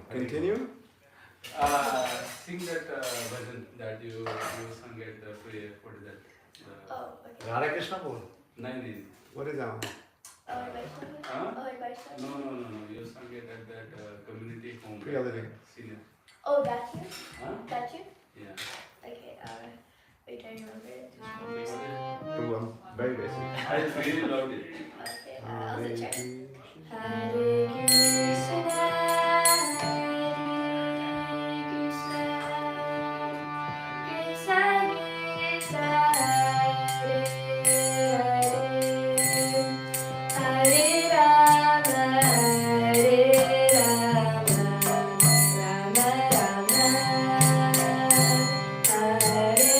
Continue. Sing that bhajan that you sang at the prayer. What is that? Okay. Radha Krishna bol. No. What is that? No. You sang it at that community home. Senior. Oh, that's you? Huh? That's you? Yeah. Okay, wait, I remember it. I'm very basic. I really loved it. Okay, I'll also check. Hare Krishna, Krishna Krishna, Hare Rama, Rama Rama, Hare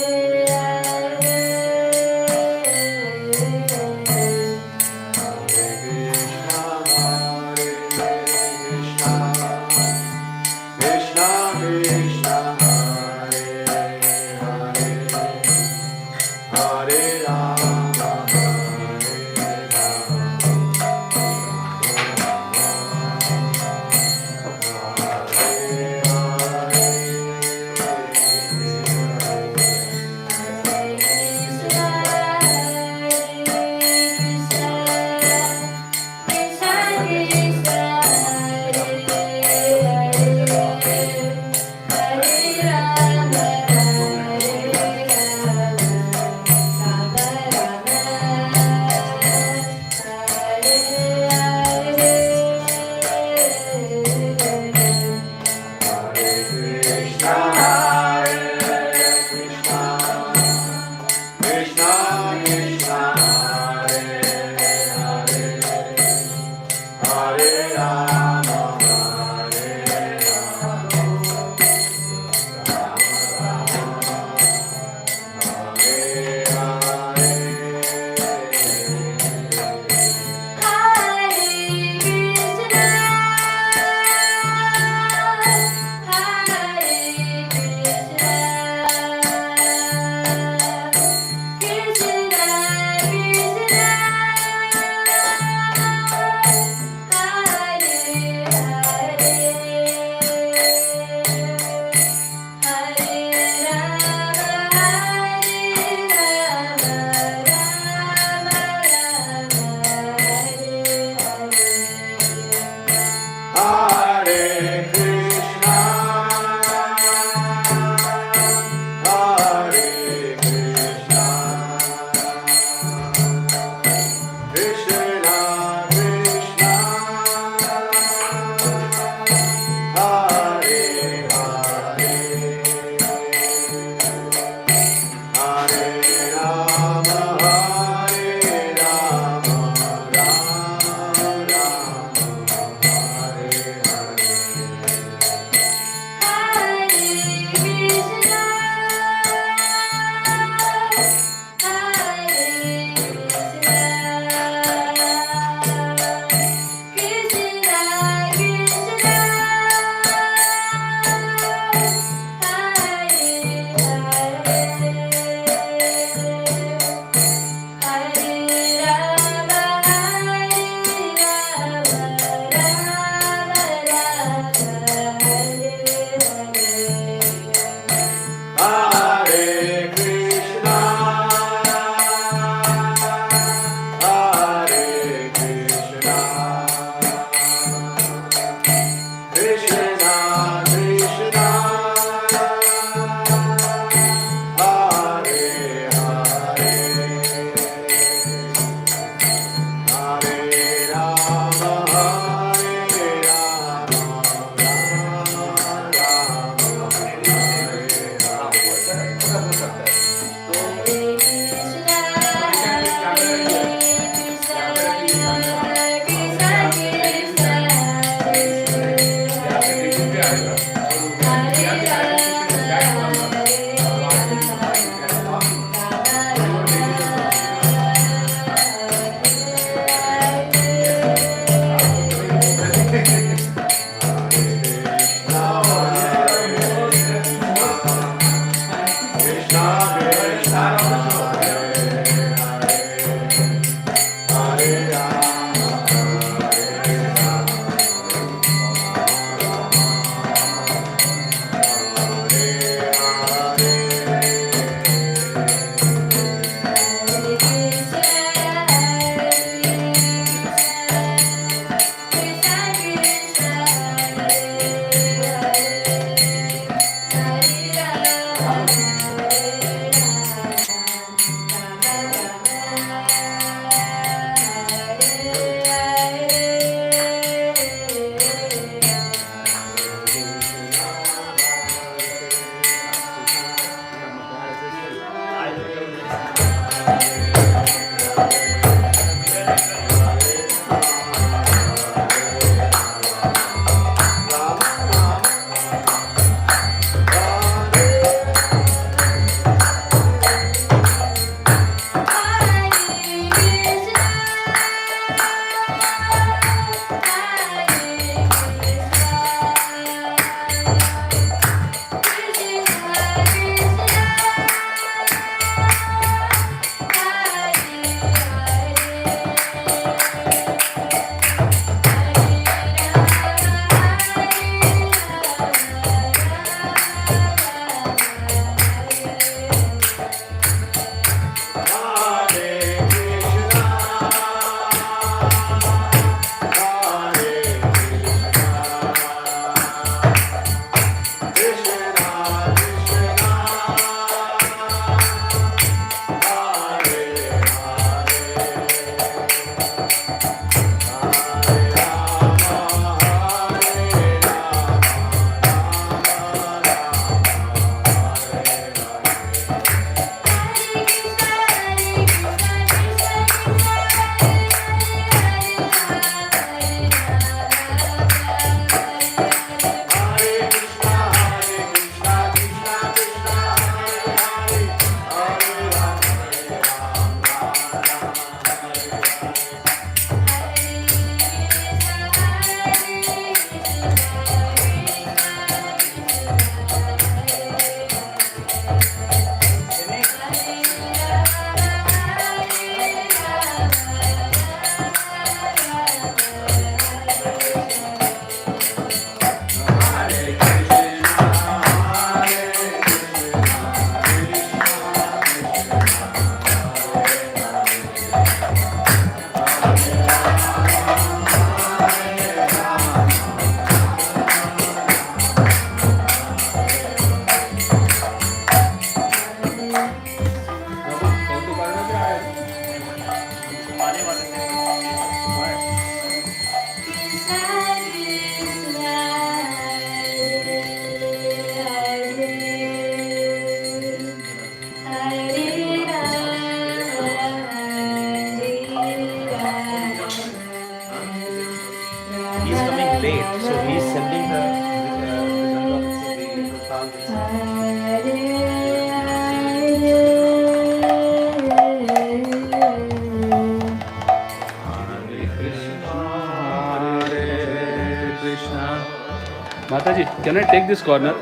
माता जी, can I take this corner?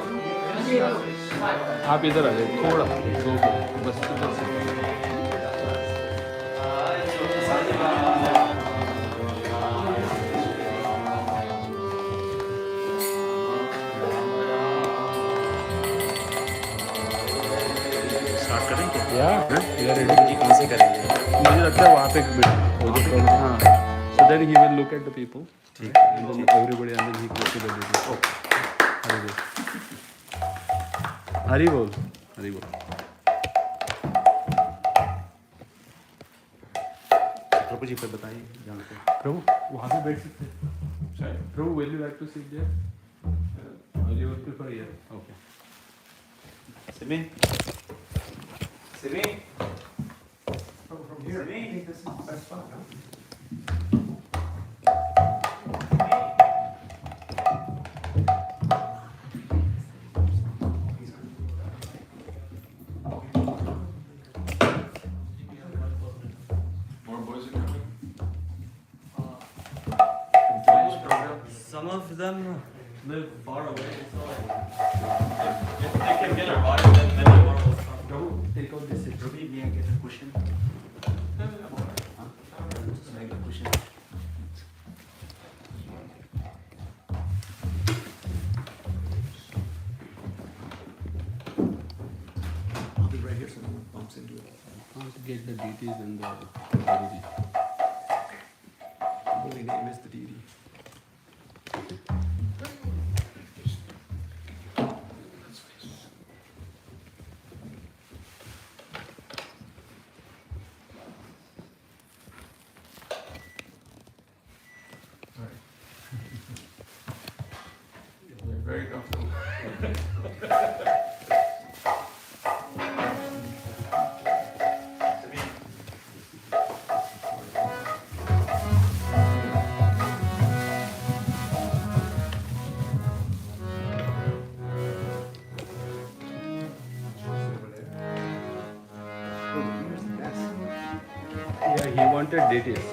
आप इधर आ जाइए थोड़ा, बस इधर से। Start करें क्या? या रेडी? जी कहाँ से करेंगे? मुझे लगता है वहाँ पे हाँ, so then he will look at the people, ठीक and then everybody, and then he goes to the video. हरी बोल, हरी बोल। प्रभु जी पे बताइए जहाँ पे। प्रभु वहाँ पे बैठ सकते हैं। प्रभु will you like to sit there? Or you would prefer here? Okay. Simi Simi From here, I think this is the best spot, huh? More boys are coming? Some of them live far away, so if they can get a ride, then maybe one will come. Prabhu take out this seat. Ruby, may I get a cushion? Just make a cushion. I'll be right here so no one bumps into it. I want to get the deities and the deity. Holy name is the deity. You're very comfortable. Oh, here's the nest. Yeah, he wanted deities.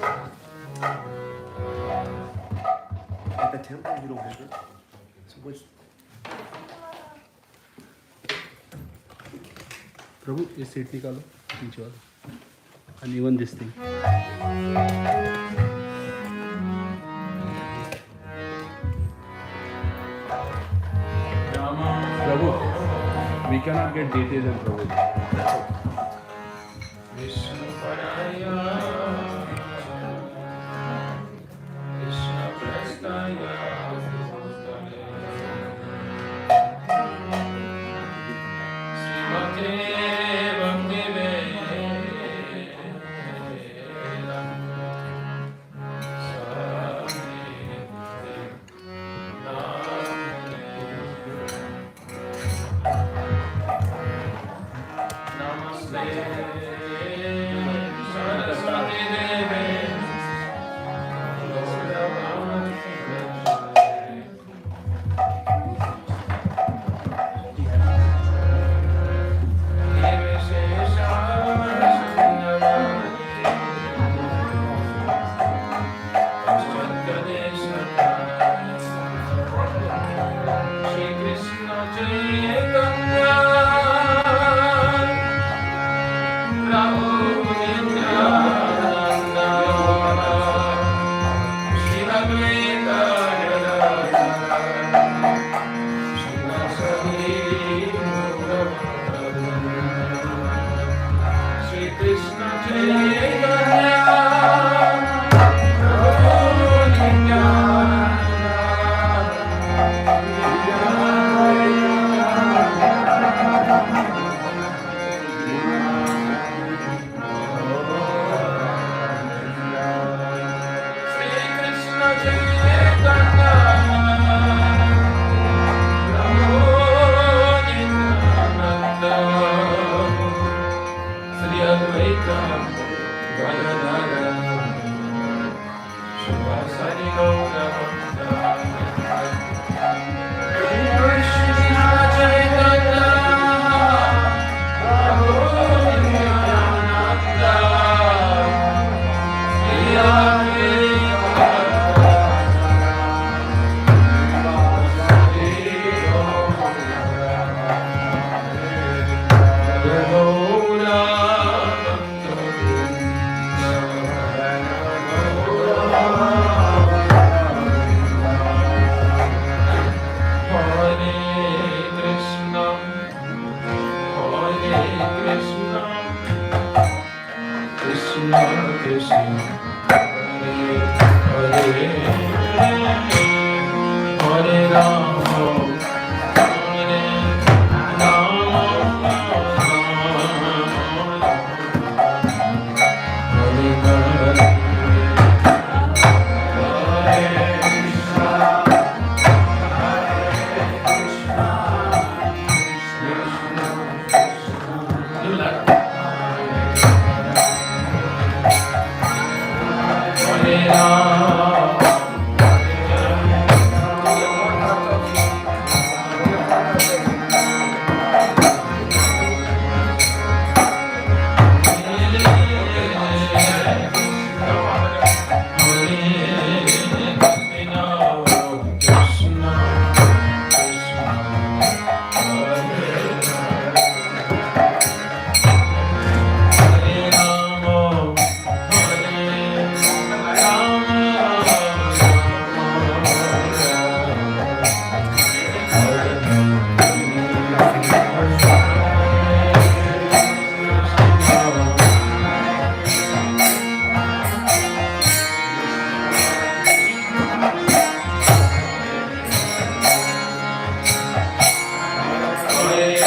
At the temple, you don't have it. So what's प्रभु ये seat निकालो पीछे वाला, and even this thing. Prabhu, we cannot get deities and Prabhu. Vishnu Paraya, Krishna Prastaya, Srimate Bhakti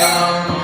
Ram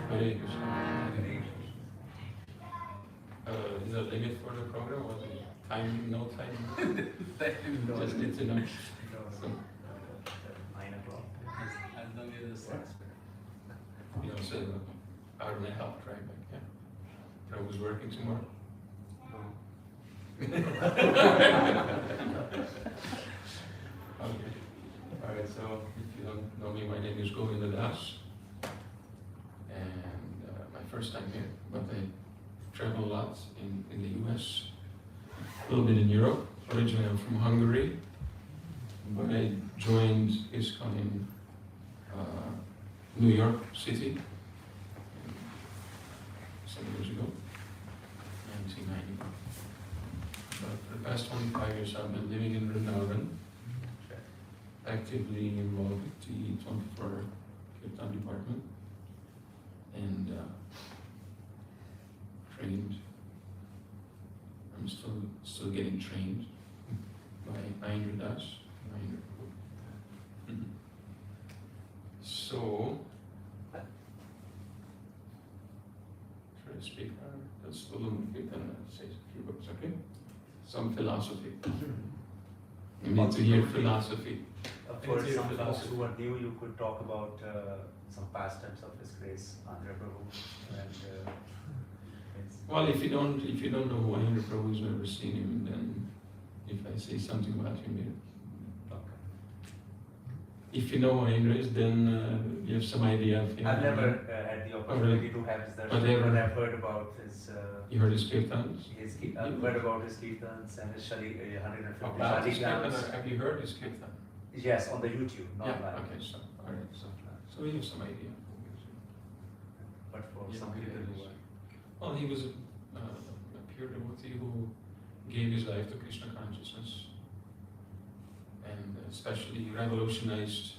Hare Krishna. Is there a limit for the program or the time? No time? Just need to know. So, 9 o'clock. As long as it's you know, so hour and a half drive back, yeah. Prabhu's working tomorrow. Okay. Alright, so if you don't know me, my name is Govinda. And my first time here, but I travel a lot in the US, a little bit in Europe. Originally I'm from Hungary, but I joined ISKCON in New York City some years ago, 1990. But for the past 25 years I've been living in Vrindavan, actively involved with the 24 Kirtan department, and trained. I'm still getting trained by Mahendra Das. So, try to speak that's the little Kirtan says a few books, okay? Some philosophy. You need to hear philosophy. For Into your some folks philosophy. who are new, you could talk about some pastimes of His Grace, Andhra Prabhu, and Well, if you don't know who Mahendra Prabhu's never seen him, then if I say something about him, if you know who Mahendra is, then you have some idea of him. I've never had the opportunity to have his darshan, but I've heard about his. You heard his kirtans? I've heard about his kirtans and his 150 About his shaligrams. kirtan, have you heard his kirtan? Yes, on the YouTube, not Yeah, live. okay, so, alright, so you have some idea. But for Yeah, some okay, people who yes. are. Well, he was a pure devotee who gave his life to Krishna consciousness and especially revolutionized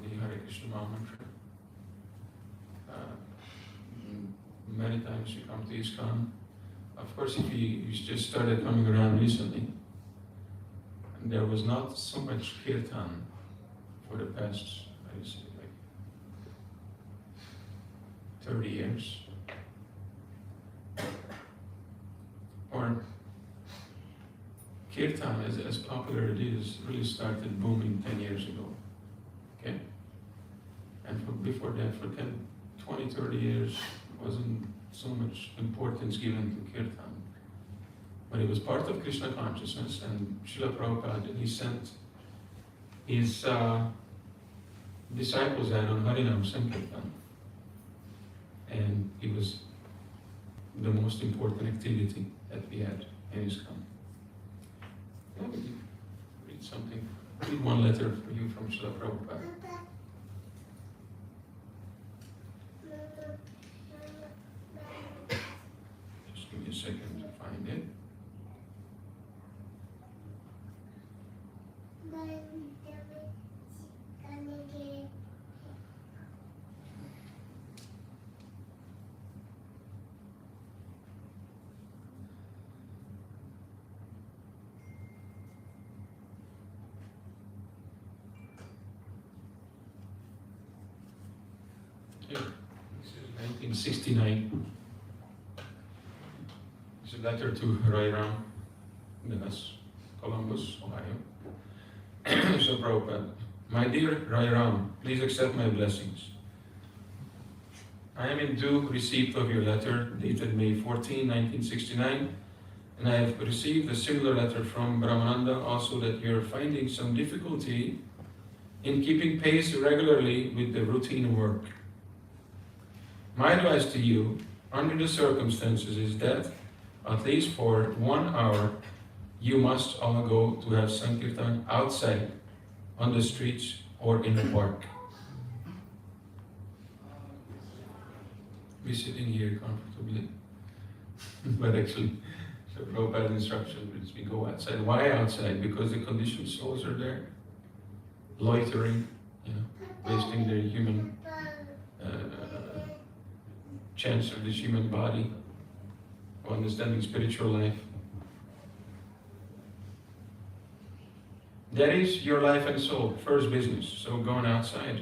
the Hare Krishna Mahamantra. Many times you come to ISKCON. Of course, if he's just started coming around recently, and there was not so much kirtan for the past, I would say, like 30 years. Or kirtan, as popular it is, really started booming 10 years ago. Okay? And before that, for 10, 20, 30 years, wasn't so much importance given to kirtan. But it was part of Krishna consciousness, and Srila Prabhupada, he sent his disciples out on Harinam Sankirtan. And it was the most important activity that we had in ISKCON. Let me read something. Read one letter for you from Srila Prabhupada. Just give me a second to find it. Here, this is 1969. It's a letter to Rairam, Das, Columbus, Ohio. So Prabhupada, my dear Rairam, please accept my blessings. I am in due receipt of your letter dated May 14, 1969, and I have received a similar letter from Brahmananda also that you are finding some difficulty in keeping pace regularly with the routine work. My advice to you under the circumstances is that at least for 1 hour you must all go to have Sankirtan outside, on the streets or in the park. We're sitting here comfortably, but actually, so Prabhupada's instruction is we go outside. Why outside? Because the conditioned souls are there, loitering, wasting their human chance of this human body, of understanding spiritual life. That is your life and soul, first business. So going outside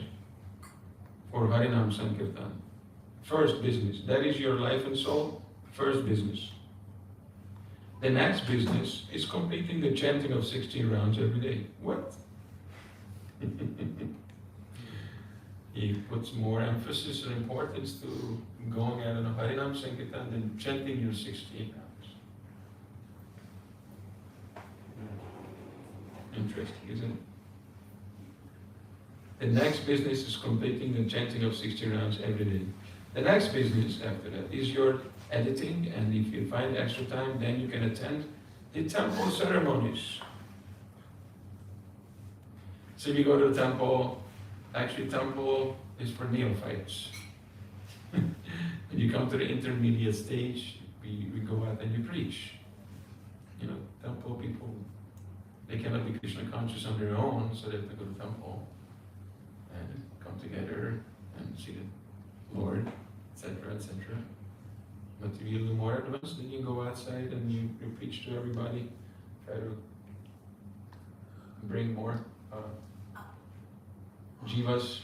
for Harinam Sankirtan. First business. That is your life and soul, first business. The next business is completing the chanting of 16 rounds every day. What? He puts more emphasis and importance to going out on a Harinam Sankirtan than chanting your 16 rounds. Interesting, isn't it? The next business is completing the chanting of 16 rounds every day. The next business after that is your editing, and if you find extra time, then you can attend the temple ceremonies. So if you go to the temple, actually temple is for neophytes. When you come to the intermediate stage, we go out and you preach. Temple people, they cannot be Krishna conscious on their own, so they have to go to the temple and come together and see the Lord, etc., etc. But if you do more advanced, then you go outside and you preach to everybody, try to bring more jivas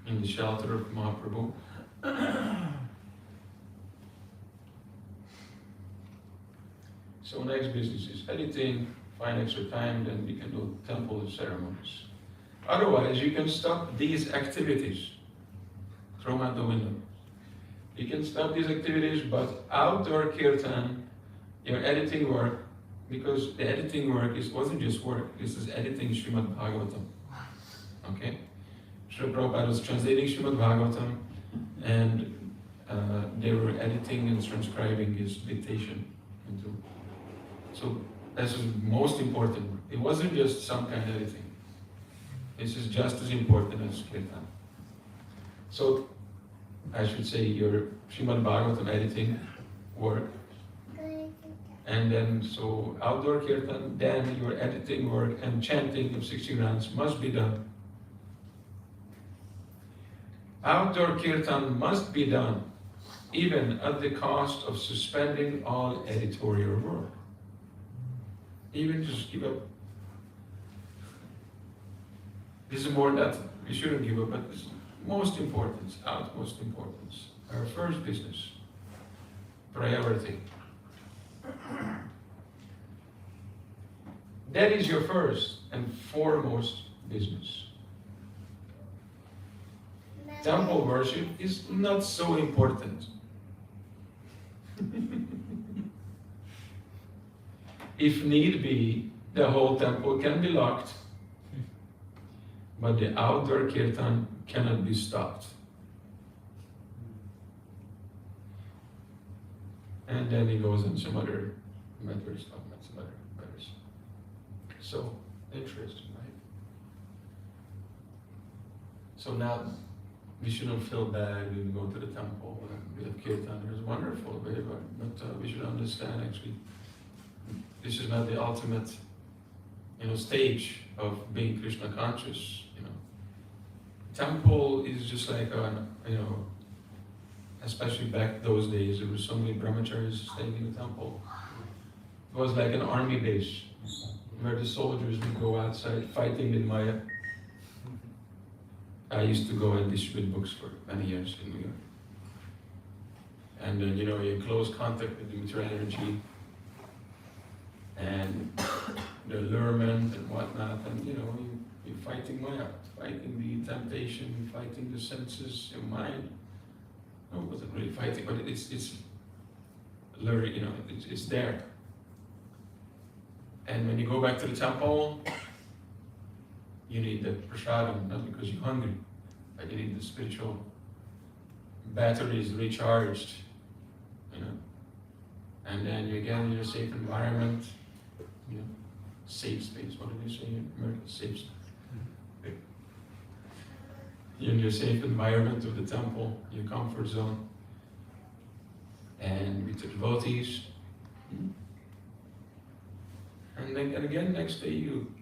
in the shelter of Mahaprabhu. So next business is editing, find extra time, then we can do temple ceremonies. Otherwise, you can stop these activities. Throw them out the window. You can stop these activities, but outdoor kirtan, your editing work, because the editing work wasn't just work, this is editing Srimad Bhagavatam. Okay? Srila Prabhupada was translating Srimad Bhagavatam, and they were editing and transcribing his dictation into. So this is most important work. It wasn't just some kind of editing. This is just as important as kirtan. So I should say your Srimad Bhagavatam editing work, and then so outdoor kirtan, then your editing work and chanting of 60 rounds must be done. Outdoor kirtan must be done, even at the cost of suspending all editorial work. Even just give up. This is more that we shouldn't give up, but this is most importance, utmost importance. Our first business, priority. That is your first and foremost business. Temple worship is not so important. If need be, the whole temple can be locked, but the outdoor kirtan cannot be stopped. And then he goes on some other matters, some other matters. So, interesting, right? So now we shouldn't feel bad when we go to the temple and we have kirtan. It's wonderful, but we should understand actually this is not the ultimate, stage of being Krishna conscious. Temple is just like especially back those days, there were so many brahmacharis staying in the temple. It was like an army base where the soldiers would go outside fighting in Maya. I used to go and distribute books for many years in New York. And you're in close contact with the material energy and the allurement and whatnot, and you're fighting Maya, fighting the temptation, fighting the senses, your mind. No, it wasn't really fighting, but it's luring, it's there. And when you go back to the temple, you need the prasadam, not because you're hungry, but you need the spiritual batteries recharged, and then you get in your safe environment, safe space. What did you say in America? Safe space. You're in your safe environment of the temple, your comfort zone, and with the devotees. And then again, next day you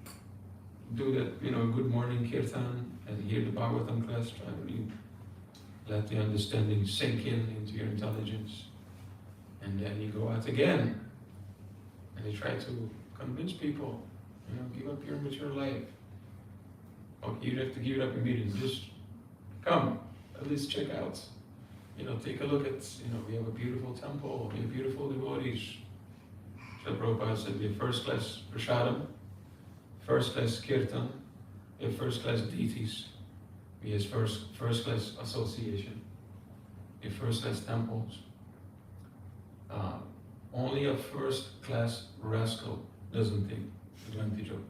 do that, good morning kirtan and hear the Bhagavatam class. Try to let the understanding sink into your intelligence. And then you go out again and you try to convince people, give up your mature life. Okay, you don't have to give it up immediately. Just come, at least check out. Take a look at, we have a beautiful temple, we have beautiful devotees. Srila Prabhupada said we have first class prasadam, first class kirtan, we have first class deities, we have first class association, we have first class temples. Only a first class rascal doesn't take advantage of.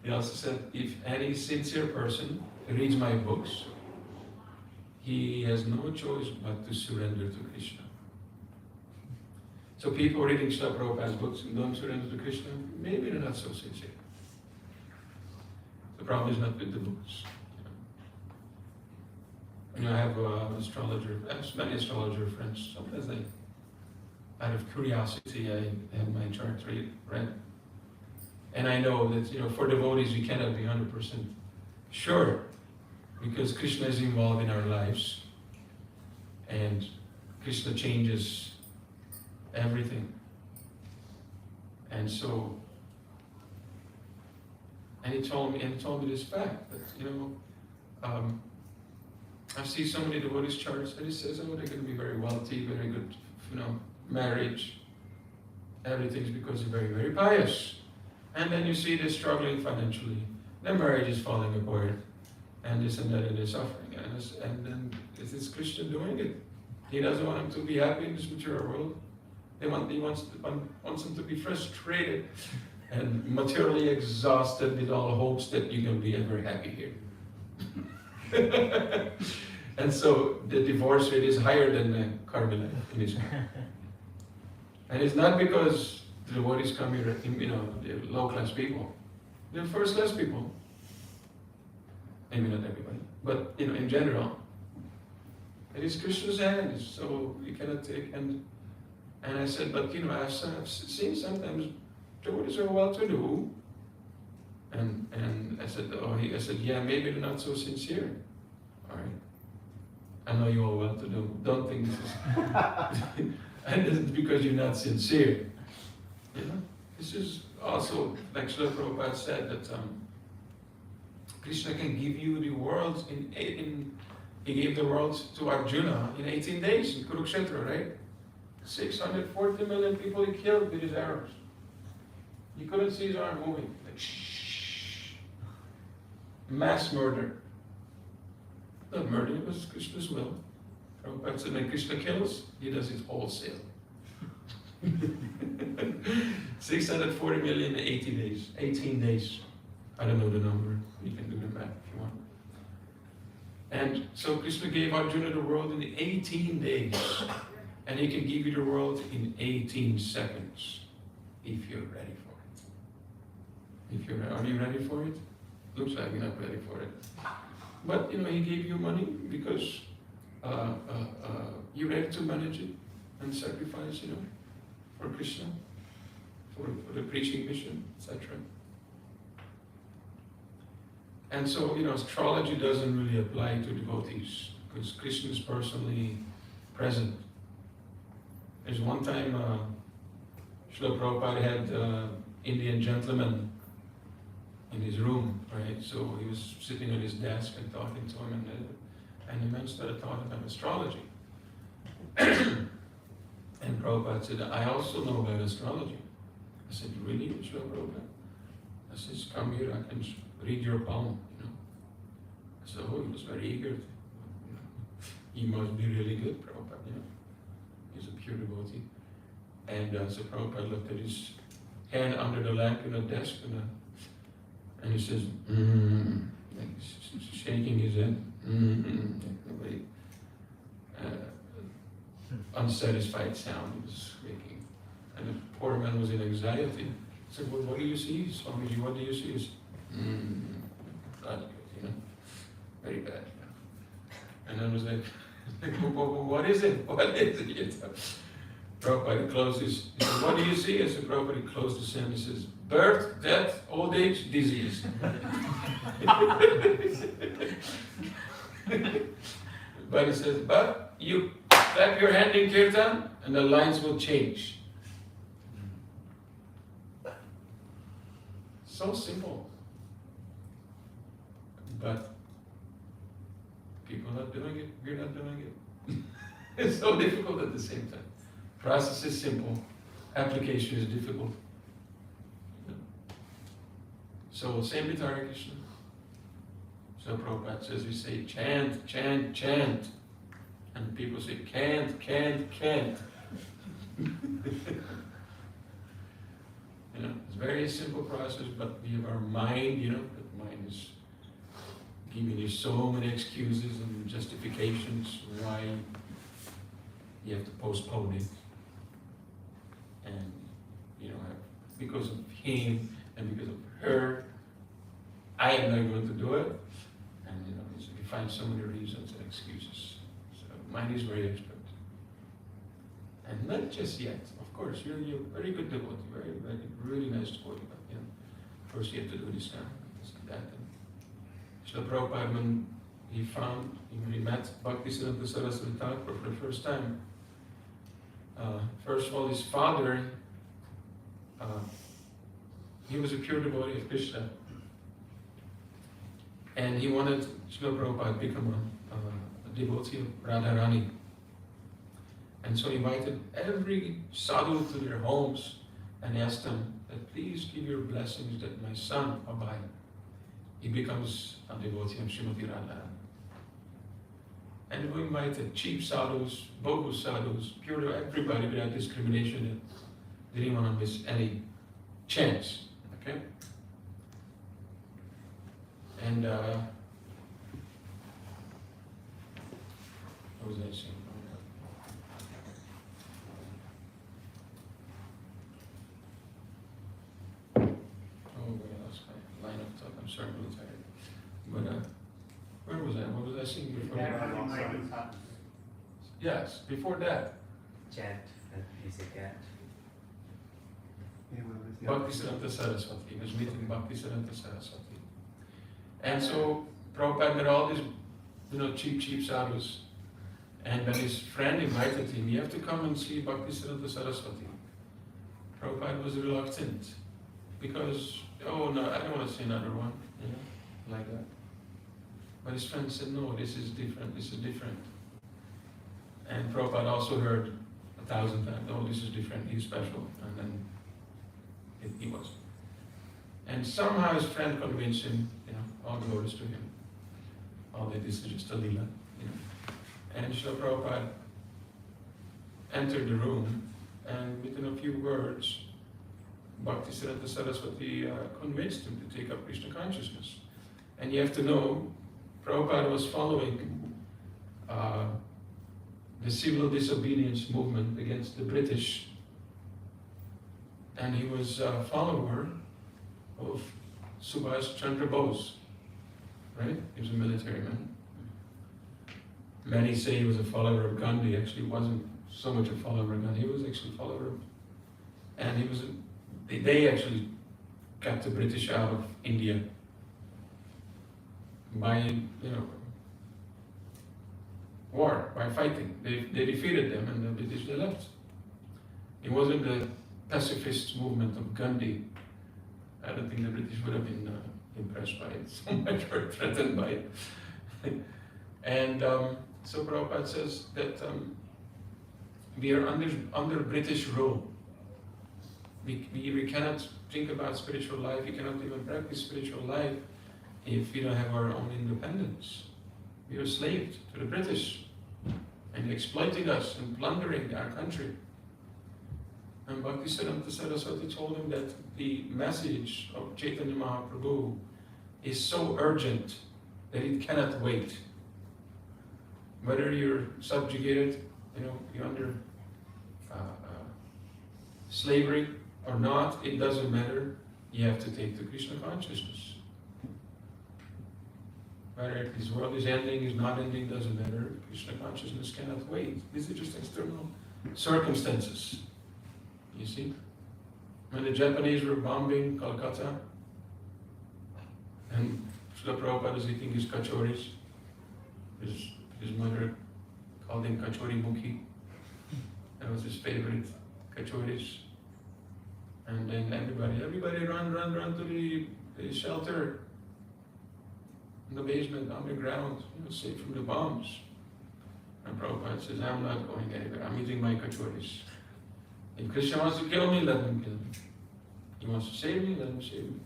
He also said, if any sincere person reads my books, he has no choice but to surrender to Krishna. So people reading Srila Prabhupada's books and don't surrender to Krishna, maybe they're not so sincere. The problem is not with the books. I have many astrologer friends. Sometimes out of curiosity, I have my chart read. And I know that, for devotees, we cannot be 100% sure, because Krishna is involved in our lives, and Krishna changes everything. And so, and he told me this fact that, I see so many devotees charts, and he says, they're going to be very wealthy, very good, marriage. Everything's because they're very, very pious. And then you see they're struggling financially. Their marriage is falling apart. And this and that, and they're suffering. And then is this Krishna doing it? He doesn't want them to be happy in this material world. He wants them to be frustrated and materially exhausted with all hopes that you're going to be ever happy here. And so the divorce rate is higher than the karma life in Israel. And it's not because the devotees come here, they're low-class people. They're first-class people. Maybe not everybody, but in general. It is Krishna's hand, so you cannot take. And I said, but I've seen sometimes devotees are well-to-do. And I said, I said, yeah, maybe they're not so sincere. All right. I know you're all well-to-do. Don't think this is, and it's because you're not sincere. This is also, like Srila Prabhupada said, that Krishna can give you the world he gave the world to Arjuna in 18 days in Kurukshetra, right? 640 million people he killed with his arrows. You couldn't see his arm moving. Like, shh. Mass murder. Not murder, it was Krishna's will. Prabhupada said when Krishna kills, he does it wholesale. 640 million in 18 days. I don't know the number. You can do the math if you want. And so Krishna gave Arjuna the world in 18 days. And he can give you the world in 18 seconds. If you're ready for it. Are you ready for it? Looks like you're not ready for it. But he gave you money because you're ready to manage it and sacrifice, for Krishna, for the preaching mission, etc. And so, astrology doesn't really apply to devotees because Krishna is personally present. There's one time Srila Prabhupada had Indian gentleman in his room, right? So he was sitting at his desk and talking to him, and the man started talking about astrology. And Prabhupada said, I also know about astrology. I said, really, Srila Prabhupada? I said, come here, I can read your palm, So he was very eager. He must be really good, Prabhupada, He's a pure devotee. And so Prabhupada looked at his hand under the lamp in the desk, and he says, like shaking his head, very unsatisfied sound he was making. And the poor man was in anxiety. He said, well, what do you see, Swamiji? What do you see? He said, not good, very bad. And then was like, what is it? What is it? Prabhupada closes. He said, what do you see? I said, Prabhupada closed the sentence. He says, birth, death, old age, disease. But he says, but you clap your hand in Kirtan and the lines will change. So simple. But people are not doing it, we're not doing it. It's so difficult at the same time. Process is simple, application is difficult. So same with Hare Krishna. So Prabhupada says we say chant, chant, chant. And people say can't, can't, can't. It's a very simple process, but we have our mind, that mind is giving you so many excuses and justifications why you have to postpone it. And, because of him and because of her, I am not going to do it. And, you find so many reasons and excuses. So mine is very expert. And not just yet. Of course, you're a very good devotee, very, very, really nice devotee. But, first you have to do this now, this and that. So Prabhupada, when he met Bhaktisiddhanta Saraswati Thakur for the first time, first of all, his father, he was a pure devotee of Krishna. And he wanted Srila Prabhupada to become a devotee of Radharani. And so he invited every sadhu to their homes and asked them that please give your blessings that my son, Abhay, he becomes a devotee of Srimati Radharani. And we invited cheap sadhus, bogus sadhus, pure everybody without discrimination. They didn't want to miss any chance. Okay? And what was I saying? Oh, I lost my line of thought. I'm sorry, I'm really tired. But where was I? What was I saying before? Yes, before that. Chant, he said cat. Bhaktisiddhanta Saraswati. He was meeting Bhaktisiddhanta Saraswati. And so Prabhupada met all these, cheap sadhus. And when his friend invited him, you have to come and see Bhaktisiddhanta Saraswati. Prabhupada was reluctant. Because, oh no, I don't want to see another one. Like that. But his friend said, no, this is different, this is different. And Prabhupada also heard 1,000 times, oh, this is different, he's special. And then he was. And somehow his friend convinced him, all glories to him. All that this is just a lila. And Srila Prabhupada entered the room, and within a few words, Bhaktisiddhanta Saraswati convinced him to take up Krishna consciousness. And you have to know, Prabhupada was following the civil disobedience movement against the British. And he was a follower of Subhash Chandra Bose, right? He was a military man. Many say he was a follower of Gandhi. Actually, he wasn't so much a follower of Gandhi. He was actually a follower of, and he was, they actually got the British out of India by, war, by fighting. They defeated them and the British, they left. It wasn't the pacifist movement of Gandhi. I don't think the British would have been impressed by it so much or threatened by it. And so Prabhupada says that we are under British rule. We cannot think about spiritual life, we cannot even practice spiritual life if we don't have our own independence. We are enslaved to the British and exploiting us and plundering our country. And Bhaktisiddhanta Saraswati told him that the message of Chaitanya Mahaprabhu is so urgent that it cannot wait. Whether you're subjugated, you're under slavery or not, it doesn't matter. You have to take the Krishna consciousness. Whether this world is ending, is not ending, doesn't matter. Krishna consciousness cannot wait. These are just external circumstances. You see? When the Japanese were bombing Calcutta, and Srila Prabhupada was eating his kachoris, his mother called him Kachori Mukhi. That was his favorite kachoris. And then everybody run to the shelter in the basement, underground, safe from the bombs. And Prabhupada says, I'm not going anywhere, I'm eating my kachoris. If Krishna wants to kill me, let him kill me. He wants to save me, let him save me.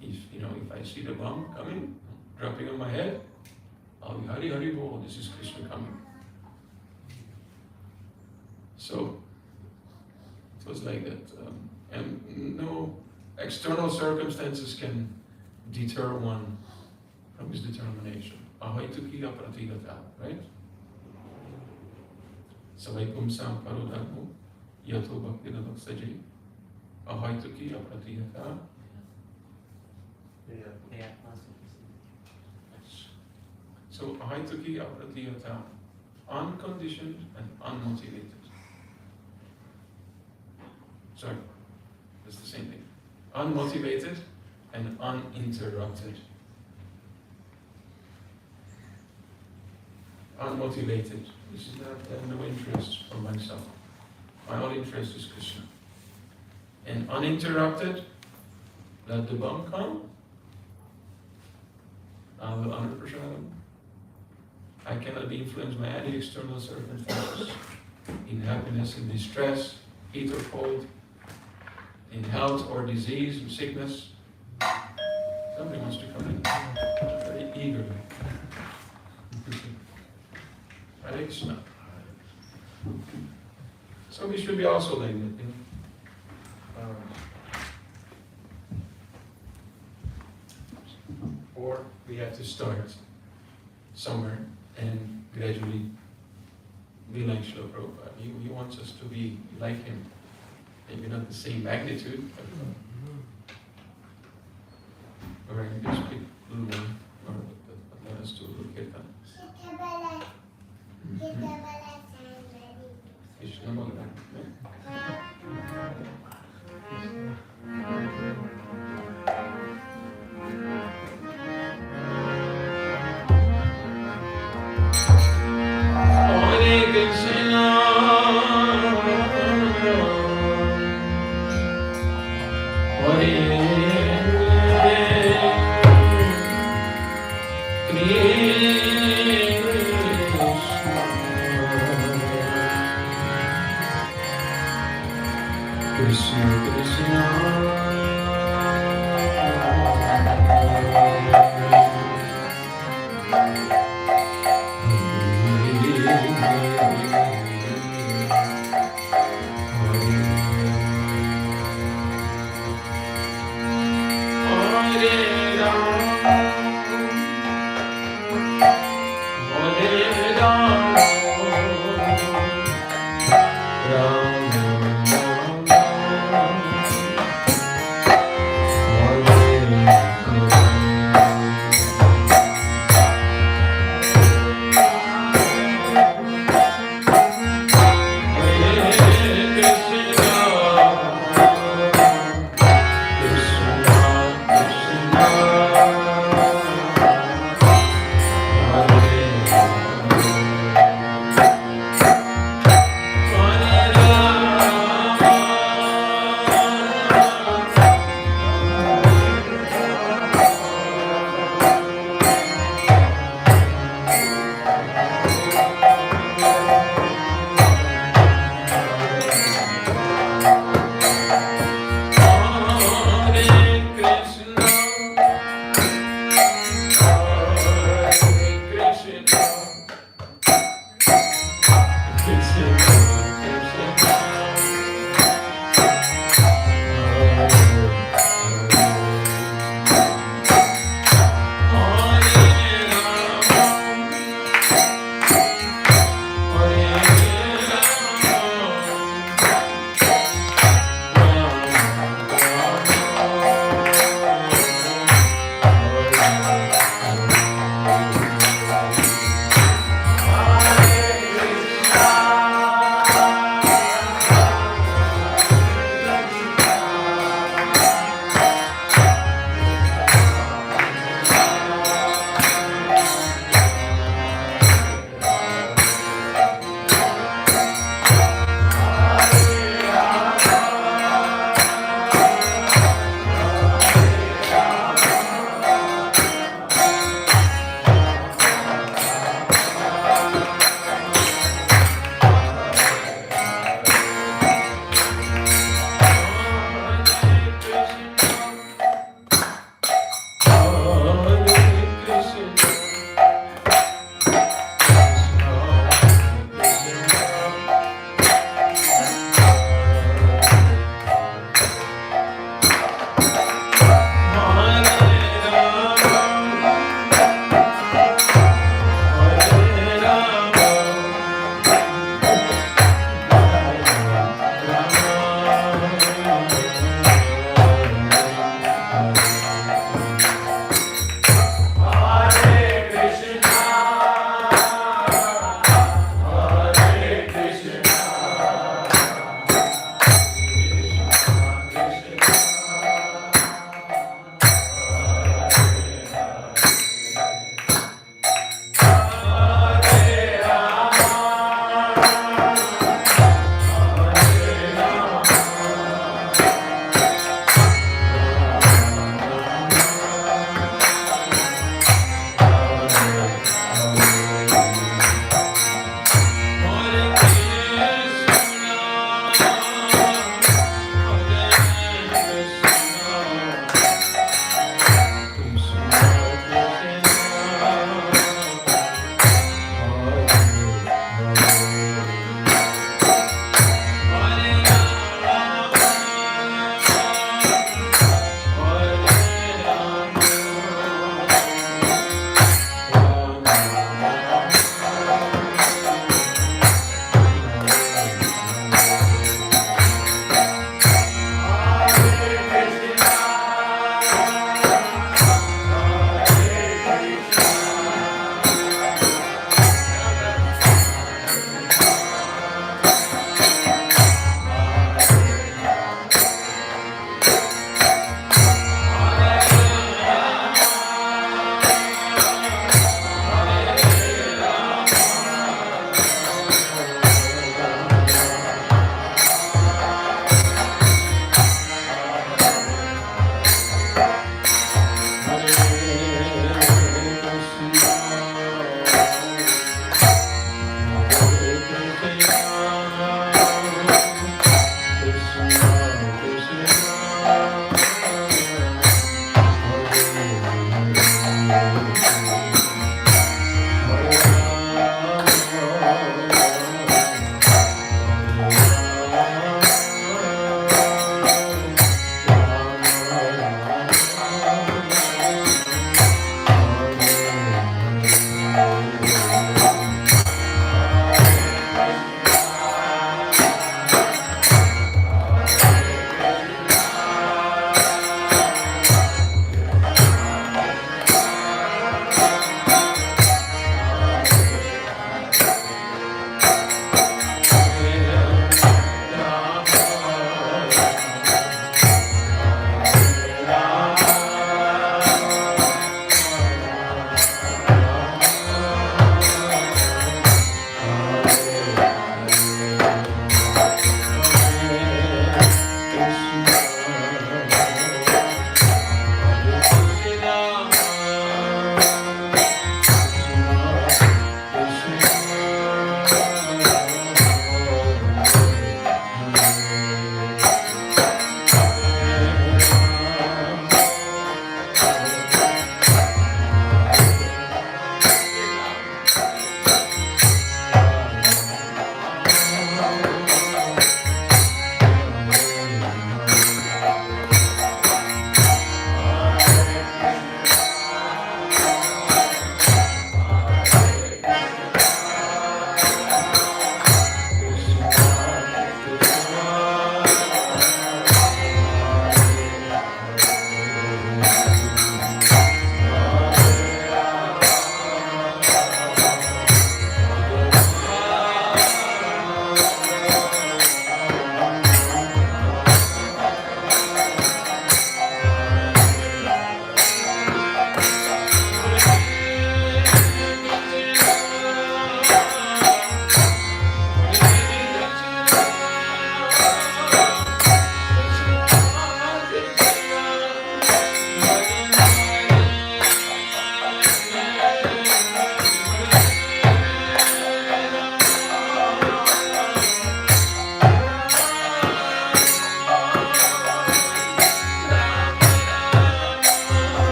If I see the bomb coming, dropping on my head, I'll be Hari Hari Bol, this is Krishna coming. So, it was like that. And no external circumstances can deter one from his determination. Ahaituki apratigata, right? Savaikum sam parodharmo yato bhaktina bhaksaji. Ahaituki apratigata. So ahaituki apratigata, unconditioned and unmotivated. Sorry, that's the same thing. Unmotivated and uninterrupted. Unmotivated. This is not no interest for myself. My only interest is Krishna. And uninterrupted, let the bomb come. I will 100%. I cannot be influenced by any external circumstances. In happiness, in distress, heat or cold, in health or disease or sickness. Somebody wants to come in very eagerly. Hare Krishna. So we should be also like that. Or we have to start somewhere and gradually be like Srila Prabhupada. He wants us to be like him. Maybe not the same magnitude, but or I can just speak a little more, or let us do a little Kirtan. Krishna Balaram. Hare Krishna, Hare Hare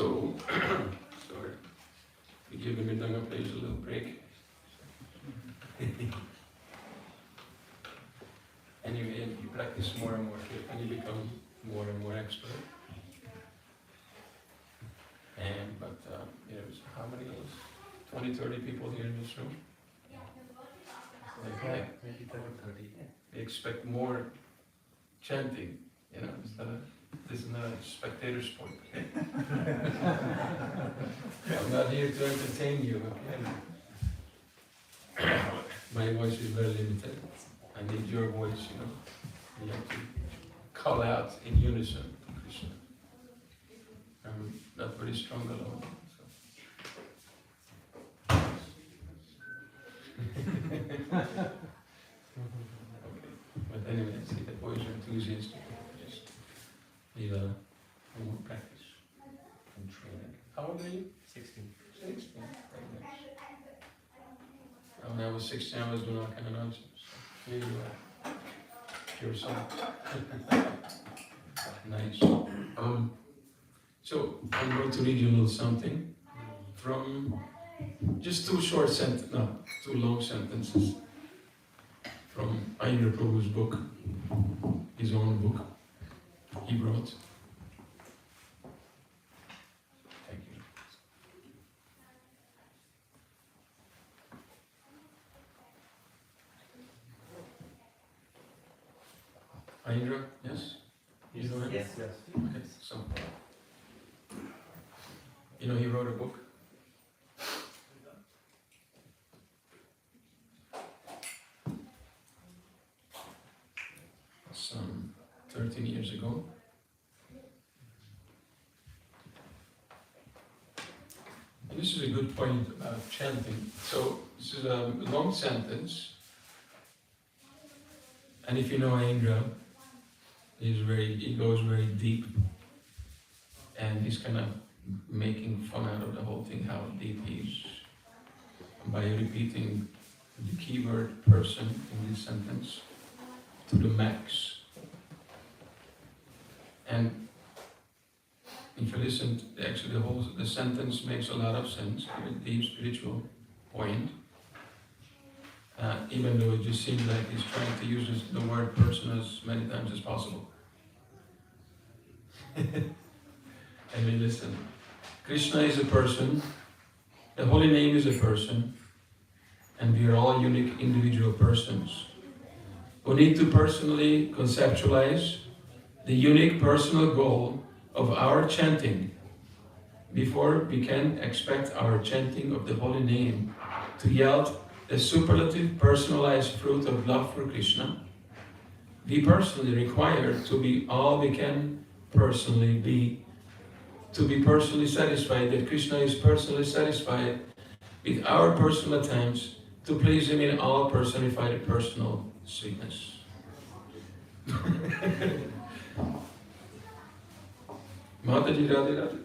So, sorry, we give the Mridanga players a little break. Anyway, you practice more and more Kirtan, you become more and more expert. And, but there's how many of us? 20, 30 people here in this room? Maybe 30. They expect more chanting, this is not a spectator sport, okay? I'm not here to entertain you, okay? My voice is very limited. I need your voice, You have to call out in unison to Krishna. I'm not very strong alone. But anyway, I see that boys are enthusiastic. Just need a little more practice and training. How old are you? 16. 16. Very nice. When I was 16, I was doing all kind of nonsense. So here you are. Pure soul. Nice. So I'm going to read you a little something from just two long sentences from Ayendra Prabhu's book, his own book he wrote. Thank you. Ayendra, yes? You know him? Yes. Okay, so he wrote a book. Some 13 years ago. And this is a good point about chanting. So this is a long sentence. And if you know Ayendra, he goes very deep. And he's kind of making fun out of the whole thing, how deep he is, by repeating the keyword person in this sentence to the max. And if you listen, actually the sentence makes a lot of sense, a deep spiritual point, even though it just seems like he's trying to use the word person as many times as possible. I mean, listen, Krishna is a person, the holy name is a person, and we are all unique individual persons who need to personally conceptualize the unique personal goal of our chanting before we can expect our chanting of the holy name to yield the superlative personalized fruit of love for Krishna. We personally require to be all we can personally be, to be personally satisfied, that Krishna is personally satisfied with our personal attempts to please Him in all personified personal sweetness. Mataji Radhe Radhe.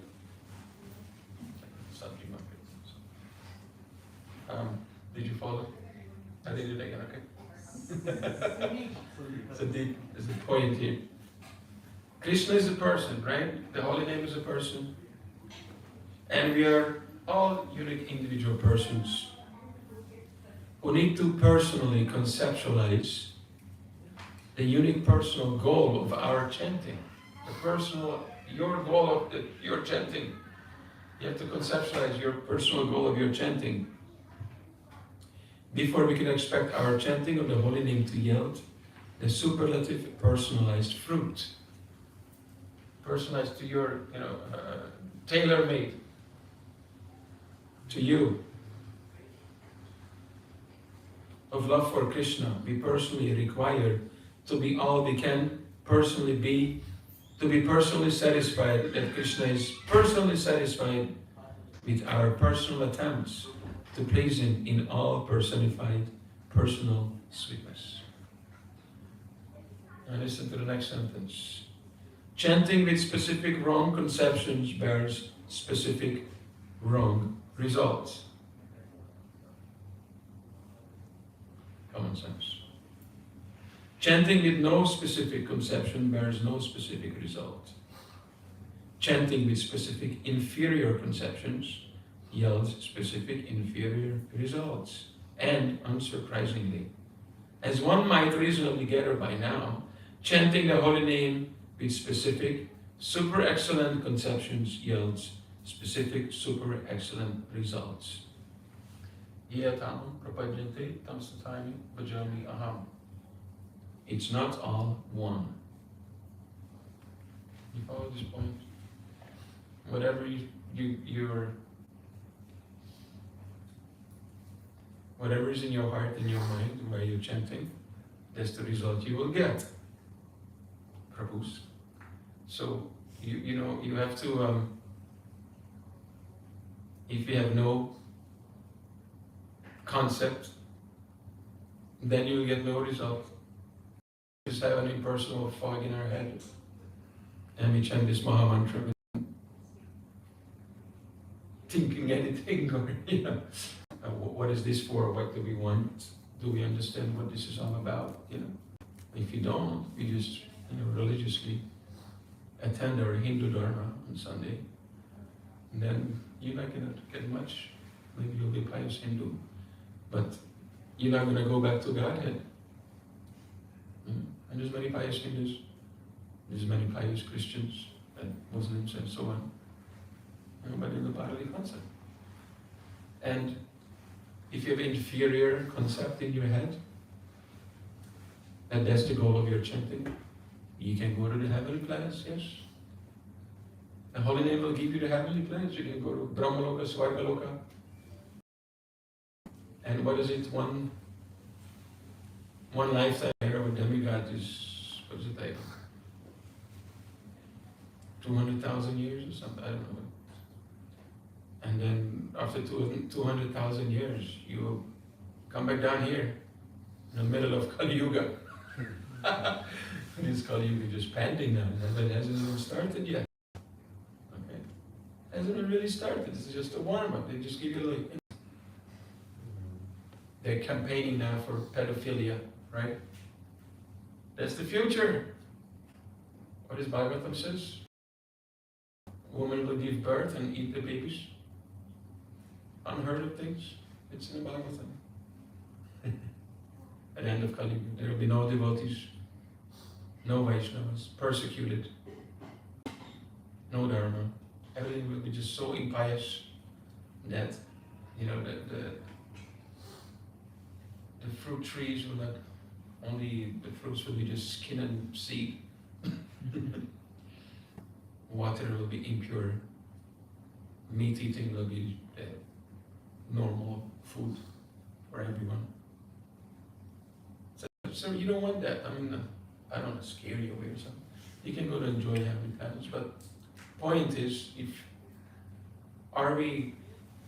Did you follow? I did it again, okay? It's a point here. Krishna is a person, right? The holy name is a person. And we are all unique individual persons who need to personally conceptualize the unique personal goal of our chanting. Your goal of your chanting. You have to conceptualize your personal goal of your chanting before we can expect our chanting of the holy name to yield the superlative personalized fruit. Personalized to your, tailor-made to you, of love for Krishna. We personally require to be all we can personally be, to be personally satisfied, that Krishna is personally satisfied with our personal attempts to please Him in all personified personal sweetness. Now listen to the next sentence. Chanting with specific wrong conceptions bears specific wrong results. Common sense. Chanting with no specific conception bears no specific result. Chanting with specific inferior conceptions yields specific inferior results. And unsurprisingly, as one might reasonably gather by now, chanting the holy name with specific super excellent conceptions yields specific super excellent results. Yatam prapajante tam satami bhajami aham. It's not all one. You follow this point? Whatever whatever is in your heart and your mind while you're chanting, that's the result you will get. Prabhus. So you have to if you have no concept, then you will get no result. We just have an impersonal fog in our head, and we chant this Maha Mantra thinking anything, or what is this for? What do we want? Do we understand what this is all about? If you don't, we just religiously attend our Hindu Dharma on Sunday, and then you're not going to get much. Maybe you'll be a pious Hindu, but you're not going to go back to Godhead. And there's many pious Hindus, there's many pious Christians and Muslims and so on, but in the bodily concept. And if you have inferior concept in your head, and that's the goal of your chanting, you can go to the heavenly planets, yes. The holy name will give you the heavenly planets. You can go to Brahmaloka, Swargaloka. And what is it? One lifetime here of a demigod is, what is it like? 200,000 years or something, I don't know. And then after 200,000 years, you will come back down here in the middle of Kali Yuga. This Kali Yuga is just pending now, but it hasn't even started yet. Okay? Hasn't even really started, this is just a warm-up. They just give you a little. They're campaigning now for pedophilia, right? That's the future. What does Bhagavatam says? Woman will give birth and eat the babies. Unheard of things. It's in the Bhagavatam. At the end of Kali Yuga, there will be no devotees, no Vaishnavas, persecuted, no Dharma. Everything will be just so impious that, the fruit trees will not, only the fruits will be just skin and seed. Water will be impure. Meat eating will be normal food for everyone. So you don't want that. I mean, I don't want to scare you away or something. You can go to enjoy heavenly planets, but point is, are we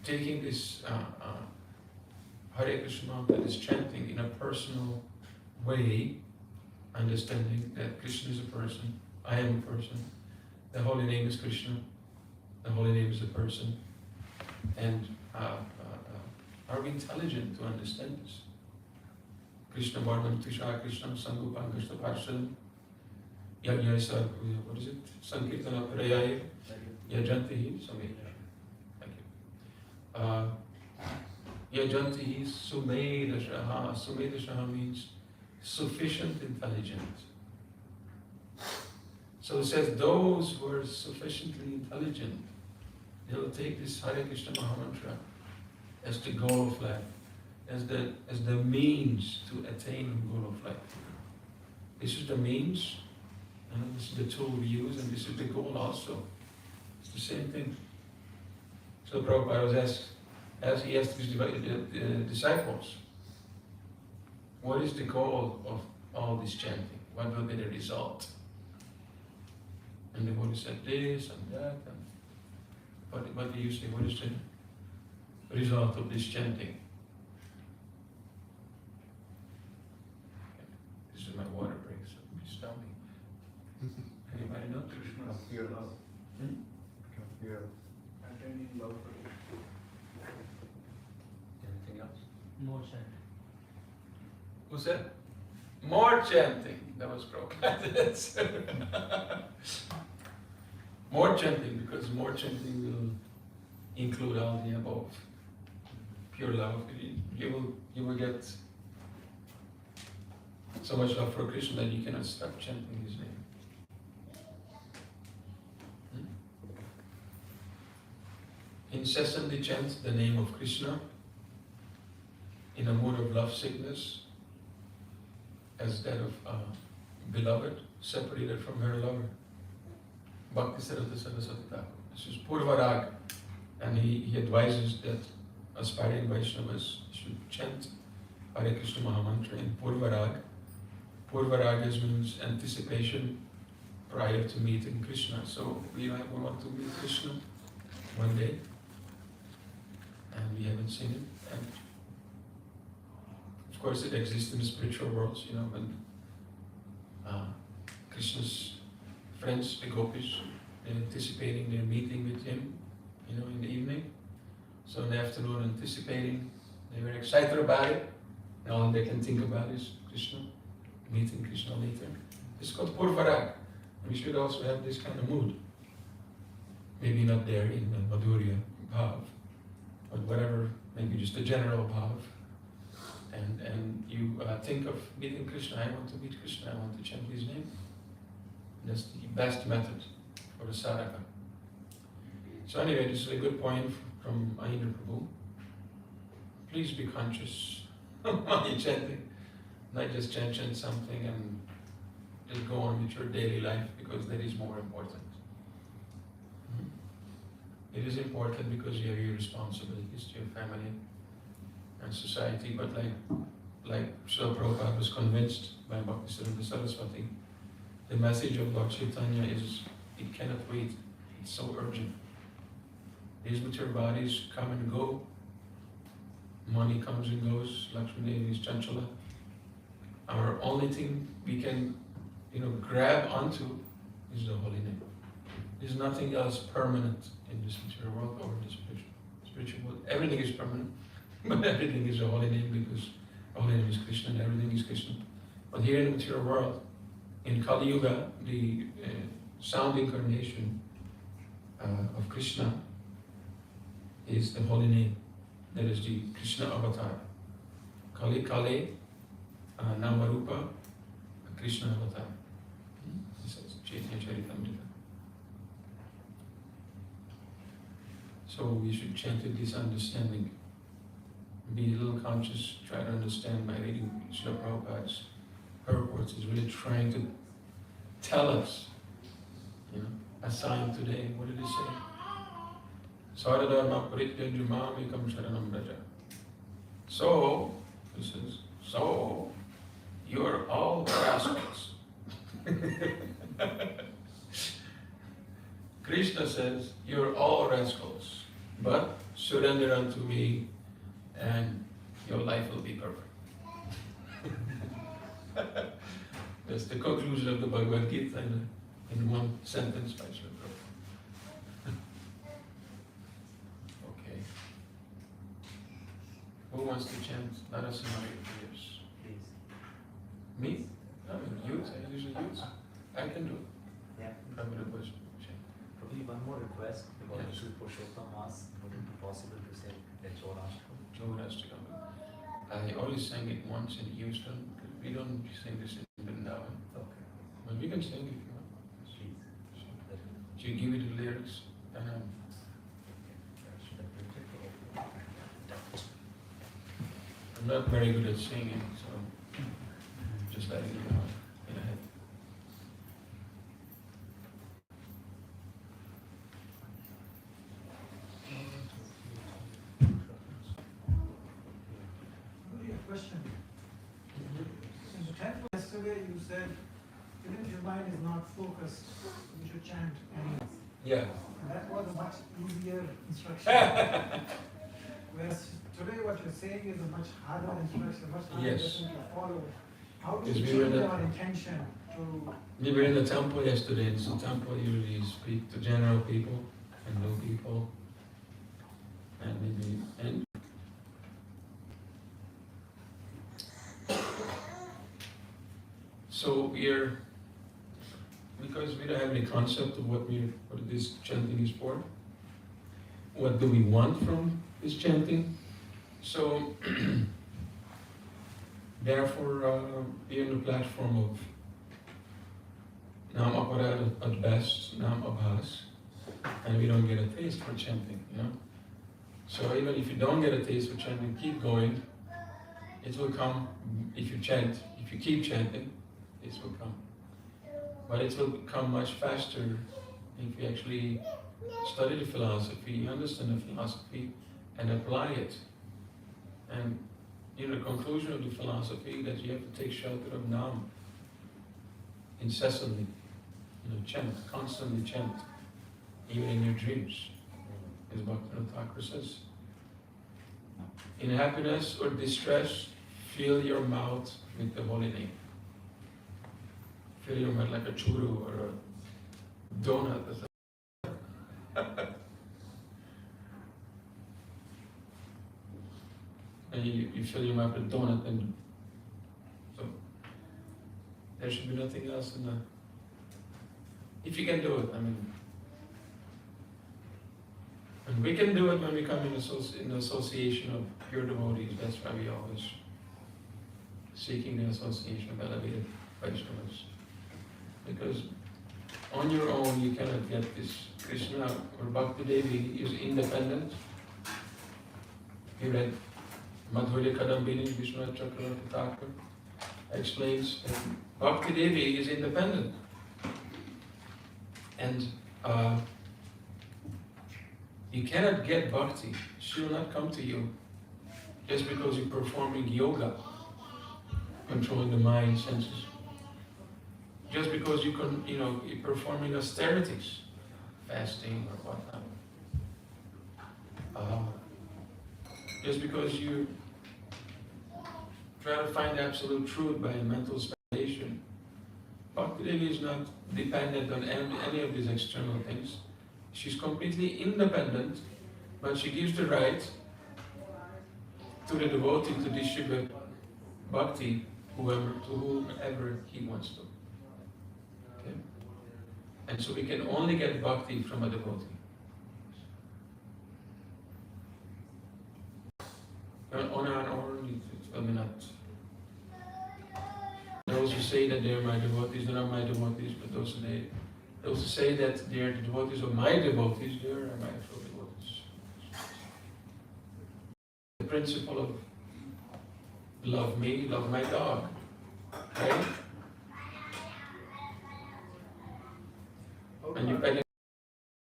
taking this Hare Krishna mantra, this chanting in a personal way, understanding that Krishna is a person, I am a person, the holy name is Krishna, the holy name is a person, and are we intelligent to understand this? Krishna Varnam Tisha Krishna Sangupan Krishna Parshadam Yagyasa, what is it? Sankirtana Parayaya Yajantihi, something. Thank you. Yajantihi Sumedashaha. Sumedashaha means sufficient intelligence. So it says those who are sufficiently intelligent, they'll take this Hare Krishna Mahamantra as the goal of life, as the means to attain the goal of life. This is the means, and this is the tool we use, and this is the goal also. It's the same thing. So Prabhupada was asked, he asked his disciples, what is the goal of all this chanting? What will be the result? And the Buddha said this and that. And what do you say? What is the result of this chanting? This is my water break, so please tell me. Anybody know? Krishna, pure love. Pure attaining love for Krishna. Anything else? More chanting. Who said? More chanting. That was Prabhupada. More chanting, because more chanting will include all the above. Pure love. You will get so much love for Krishna that you cannot stop chanting his name. Incessantly chant the name of Krishna in a mood of love sickness as that of a beloved separated from her lover. Bhakti Saraswati Saraswati Thakur. This is Purvarag, and he advises that aspiring Vaishnavas should chant Hare Krishna Mahamantra in Purvarag. Purvarag means anticipation prior to meeting Krishna. So we want to meet Krishna one day, and we haven't seen him. And of course, it exists in the spiritual worlds, when Krishna's friends, the gopis, they're anticipating their meeting with him, in the evening. So in the afternoon, anticipating, they were excited about it. And all they can think about is Krishna, meeting Krishna later. It's called Purvarag. We should also have this kind of mood. Maybe not there in the Madhurya Bhav, but whatever, maybe just a general Bhav. And you think of meeting Krishna. I want to meet Krishna. I want to chant his name. That's the best method for the sadhaka. So anyway, this is a good point from Mahindra Prabhu. Please be conscious while you're chanting. Not just chant something and just go on with your daily life, because that is more important. It is important because you have your responsibilities to your family and society, but like Srila Prabhupada was convinced by Bhaktisiddhanta Saraswati, the message of Lord Chaitanya is, it cannot wait, it's so urgent. These material bodies come and go, money comes and goes, Lakshmi Devi is Chanchala. Our only thing we can, grab onto is the holy name. There's nothing else permanent in this material world or in the spiritual world. Everything is permanent, but everything is a holy name, because holy name is Krishna and everything is Krishna. But here in the material world, in Kali Yuga, the sound incarnation of Krishna is the holy name. That is the Krishna avatar. Kali Kale Namarupa Krishna avatar. This is Chaitanya Charitamrita. So we should chant with this understanding. Be a little conscious, try to understand by reading Srila Prabhupada's purports. Is really trying to tell us, a sign today. What did he say? Saradharma parityajya mamekam sharanam braja. So, he says, so, you're all rascals. Krishna says, you're all rascals, but surrender unto me and your life will be perfect. That's the conclusion of the Bhagavad Gita in one sentence by Srila Prabhupada. Okay. Who wants to chant? Let us know your prayers. Please. Me? I mean, youth. I usually use. I can do it. Yeah. Prabhupada was chant. Probably one more request, because Yes. this is Purushottam Mass. Would it be possible to say the Chorashtra? Maharashtra. I only sang it once in Houston. We don't sing this in Vrindavan. Okay. But we can sing it if you want. Please. That will- So you give me the lyrics, and that should have been it. I'm not very good at singing, so just letting you know in ahead. Only a question. In the temple yesterday, you said, even if your mind is not focused, you should chant anyways. Yeah. And that was a much easier instruction. Whereas today, what you're saying is a much harder instruction, much harder Yes. lesson to follow. How do Yes, you we were change in the- our intention to? We were in the temple yesterday, and the temple usually speak to general people and new people, and so we because we don't have any concept of what this chanting is for. What do we want from this chanting? So, therefore, we're on the platform of Nam Aparad at best, Nam Abhas, and we don't get a taste for chanting, you know. So even if you don't get a taste for chanting, keep going. It will come if you chant. If you keep chanting, it will come. But it will come much faster if you actually study the philosophy, understand the philosophy, and apply it. And in the conclusion of the philosophy, that you have to take shelter of Nam incessantly. You know, chant, constantly chant, even in your dreams. As Bhaktivinoda Thakur says, in happiness or distress, fill your mouth with the holy name. Fill your mouth like a churu or a donut. And you fill your mouth with donut, and so there should be nothing else in the. If you can do it, I mean. And we can do it when we come in the association of pure devotees. That's why we always seeking the association of elevated Vaishnavas. Because on your own you cannot get this. Krishna or Bhakti Devi is independent. You read Madhurya Kadambini, Vishwanath Chakravarti Thakur explains that Bhakti Devi is independent. And you cannot get bhakti. She will not come to you just because you're performing yoga, controlling the mind, senses. Just because you're performing austerities, fasting or whatnot. Just because you try to find absolute truth by mental speculation. Bhakti Devi is not dependent on any of these external things. She's completely independent, but she gives the right to the devotee to distribute bhakti to whomever he wants to. Okay? And so we can only get bhakti from a devotee. On our own, I mean, not. Those who say that they are my devotees, they're not my devotees, but those who say that they are the devotees of my devotees, they are my actual devotees. The principle of love me, love my dog, right? And you pet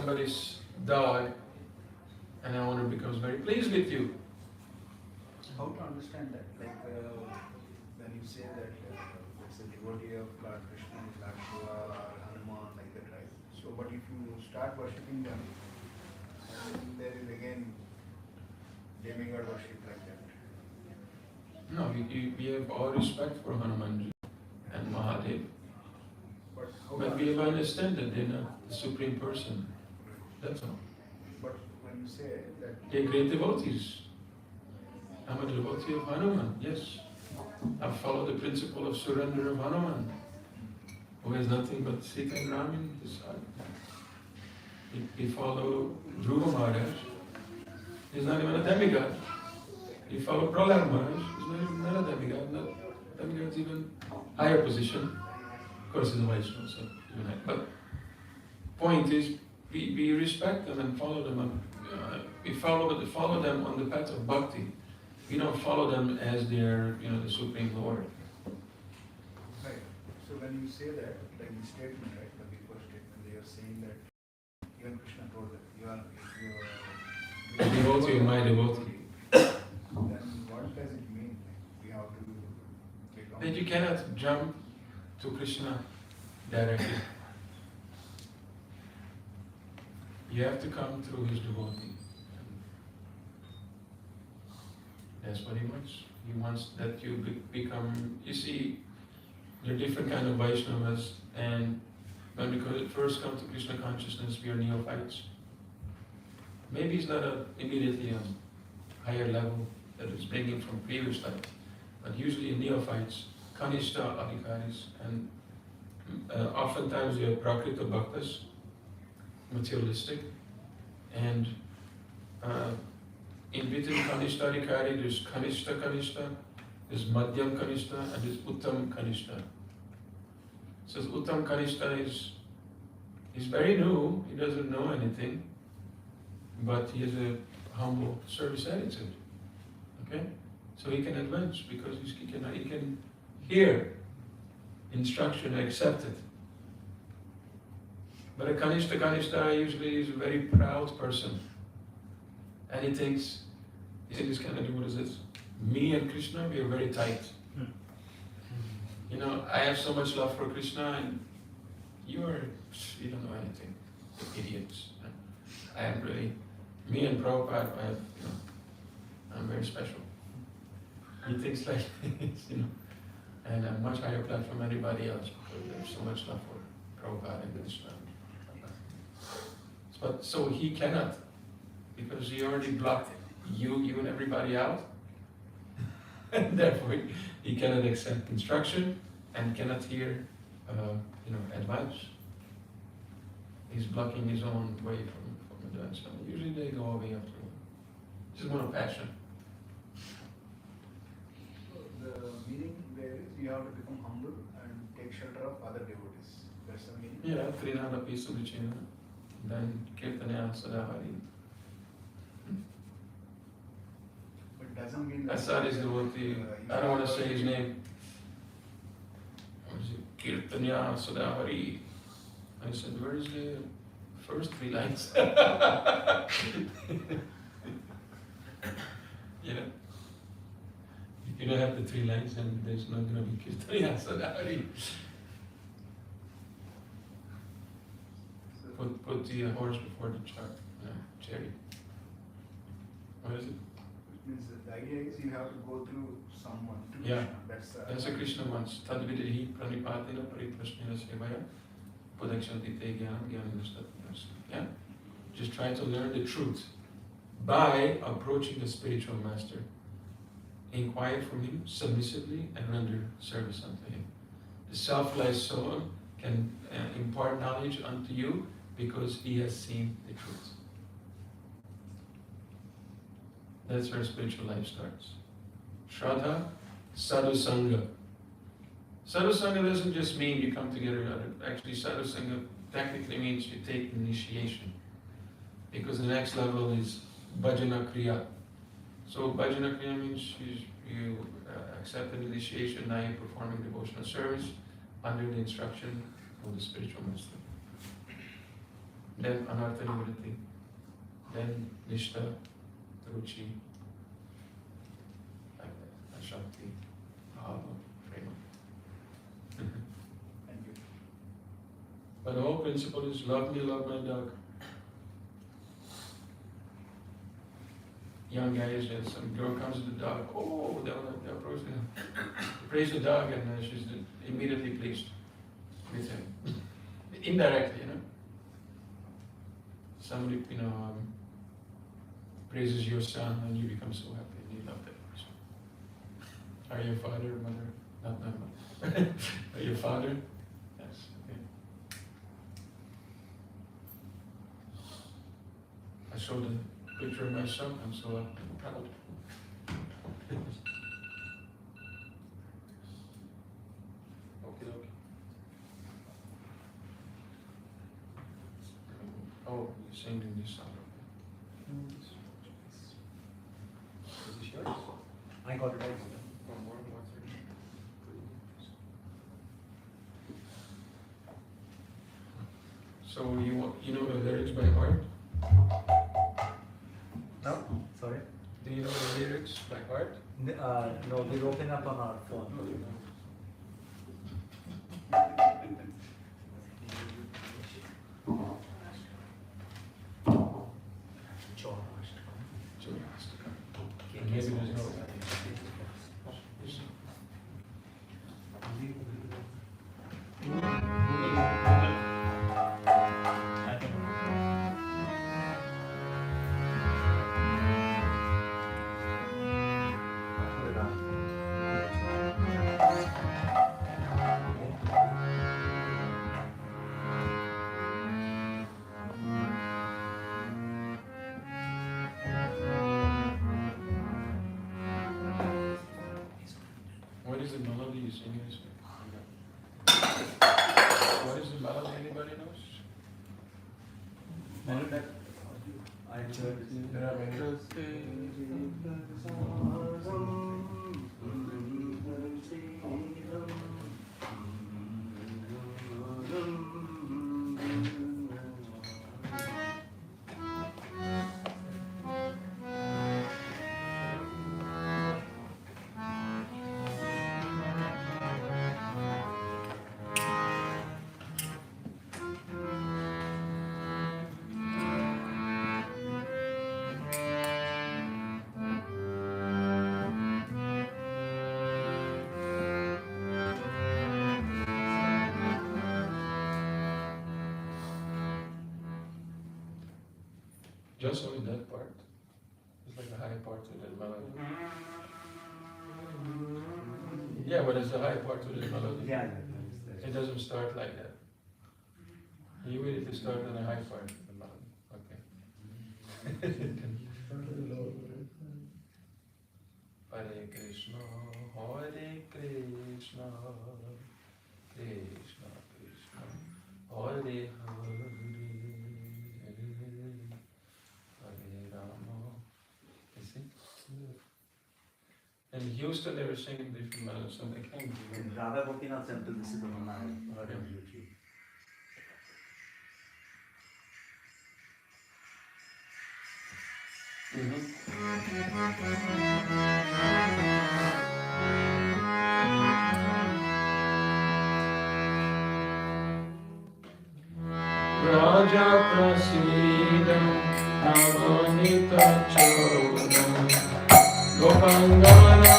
somebody's dog, and the owner becomes very pleased with you. How to understand that? Like when you say that it's a devotee of Lord Krishna, Lord Shiva, or Hanuman, like that, right? So, but if you start worshipping them, there is again demigod worship like that. No, we have all respect for Hanumanji and Mahadev. But we have understood that they're not the Supreme Person. That's all. But when you say that... They're great devotees. I'm a devotee of Hanuman, yes. I follow the principle of surrender of Hanuman, who has nothing but Sita and Ram in his heart. We follow Dhruva Maharaj. He's not even a demigod. We follow Prahlad Maharaj. He's not a demigod. Demigod's even higher position. Of course, he's a Vaishnava, so even higher. But point is, we respect them and follow them. We follow them on the path of bhakti. We don't follow them as their, the Supreme Lord. Right. So when you say that, like the statement, right, the before statement, they are saying that even Krishna told that you are A devotee of my devotee. Then what does it mean? We have to become... That you cannot jump to Krishna directly. You have to come through his devotee. That's what he wants. He wants that you become, you see, there are different kind of Vaishnavas, and when we first come to Krishna consciousness, we are neophytes. Maybe it's not immediately a higher level that is bringing from previous life, but usually in neophytes, Kanishta Adhikaris, and Oftentimes you have Prakrita Bhaktas, materialistic, and in between Kanishta Adhikari, there's Kanishta Kanishta, there's Madhyam Kanishta, and there's Uttam Kanishta. So Uttam Kanishta he's very new, he doesn't know anything, but he has a humble service attitude. Okay? So he can advance because he can hear instruction, accept it. But a Kanishta usually is a very proud person. And he thinks, in this kind of, what is this? Me and Krishna, we are very tight. You know, I have so much love for Krishna and you don't know anything. Idiots. I am really, me and Prabhupada, I'm very special. He thinks like this, and I'm much higher platform than anybody else because there's so much love for Prabhupada and Krishna. But so he cannot, because he already blocked you and everybody out, and therefore he cannot accept instruction and cannot hear, advice. He's blocking his own way from advance. So usually they go away after just one of passion. The meaning there is you have to become humble and take shelter of other devotees. That's the meaning. Yeah, Trinada Pisuvichena, then Kirtanya Sadahari. But it doesn't mean I saw this devotee, I don't want to say his name. What is it? Kirtanya Sadahari. I said, where is the first 3 lines? If you don't have the 3 lines, then there's not going to be Kirtanya Sadahari. Put the horse before the chariot. What is it? It means that the idea is you have to go through someone to Yeah. Krishna. That's a Krishna once. Tadvidihi pranipatina pariprasnena sevaya pudakshanti te jnanam jnanam. Yeah? Just try to learn the truth by approaching the spiritual master. Inquire from him submissively and render service unto him. The self-realized soul can impart knowledge unto you because he has seen the truth. That's where spiritual life starts. Shraddha, sadhu sangha. Sadhu sangha doesn't just mean you come together. Actually, sadhu sangha technically means you take initiation. Because the next level is bhajana kriya. So bhajana kriya means you accept an initiation, now you're performing devotional service under the instruction of the spiritual master. Then anartha nivritti, then nishta, ruchi, ashakti, bhava, prema. Thank you. But the whole principle is love me, love my dog. Young guys, and some girl comes with the dog, oh, they'll approach him. Praise the dog, and she's immediately pleased with him. Indirectly, Somebody, praises your son, and you become so happy, and you love that person. Are you a father or mother? Not my mother. Are you a father? Yes, okay. I showed a picture of my son, I'm so proud. Okay. Oh, you're singing this song. Is this yours? I got it right. One more, 30. So you know the lyrics by heart? No? Sorry? Do you know the lyrics by heart? No, they're open up on our phone. And maybe there's no. sing this? What is the melody? Anybody knows? I heard There are many. Just only that part. It's like the high part of the melody. Yeah, but it's the high part of the melody. Yeah. It doesn't start like that. You need it to start on the high part of the melody. Okay. Hare Krishna, Hare Krishna, Krishna Krishna, Hare Hare, Hare Rama. You see? In Houston, they were singing different melodies, so they came to In Radha Gopinath temple, this is the one I heard on YouTube. Raja Prasidam Navanita Chodam Gopangaram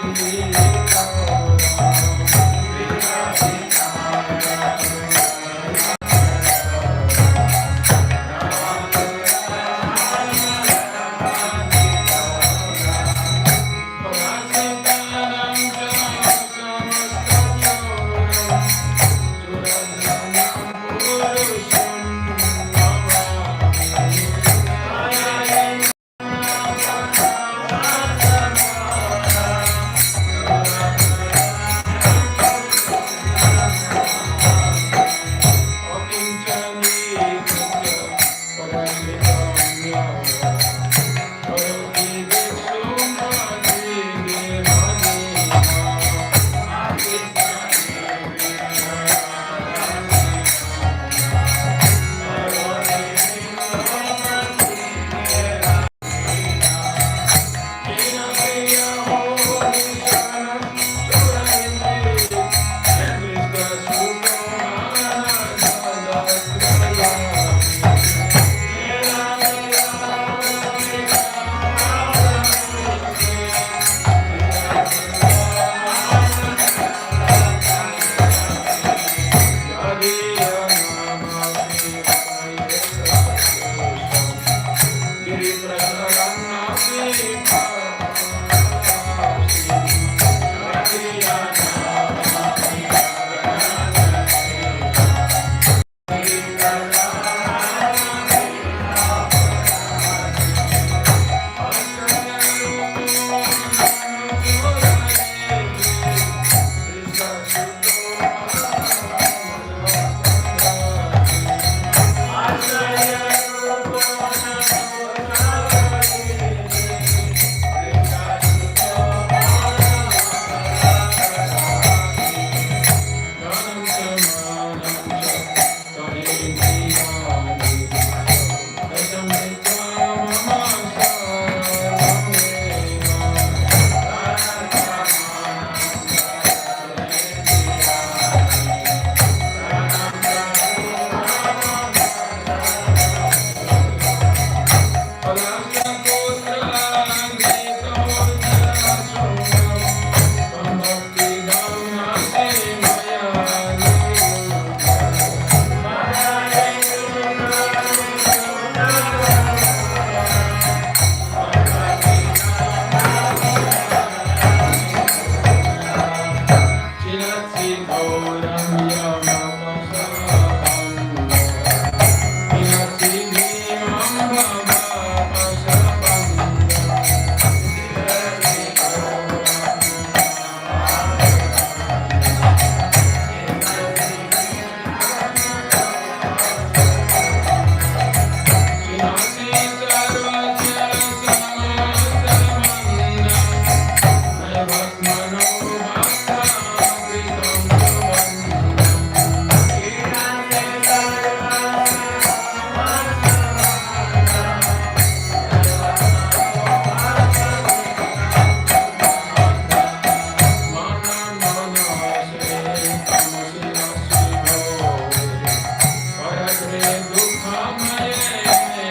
Chantutum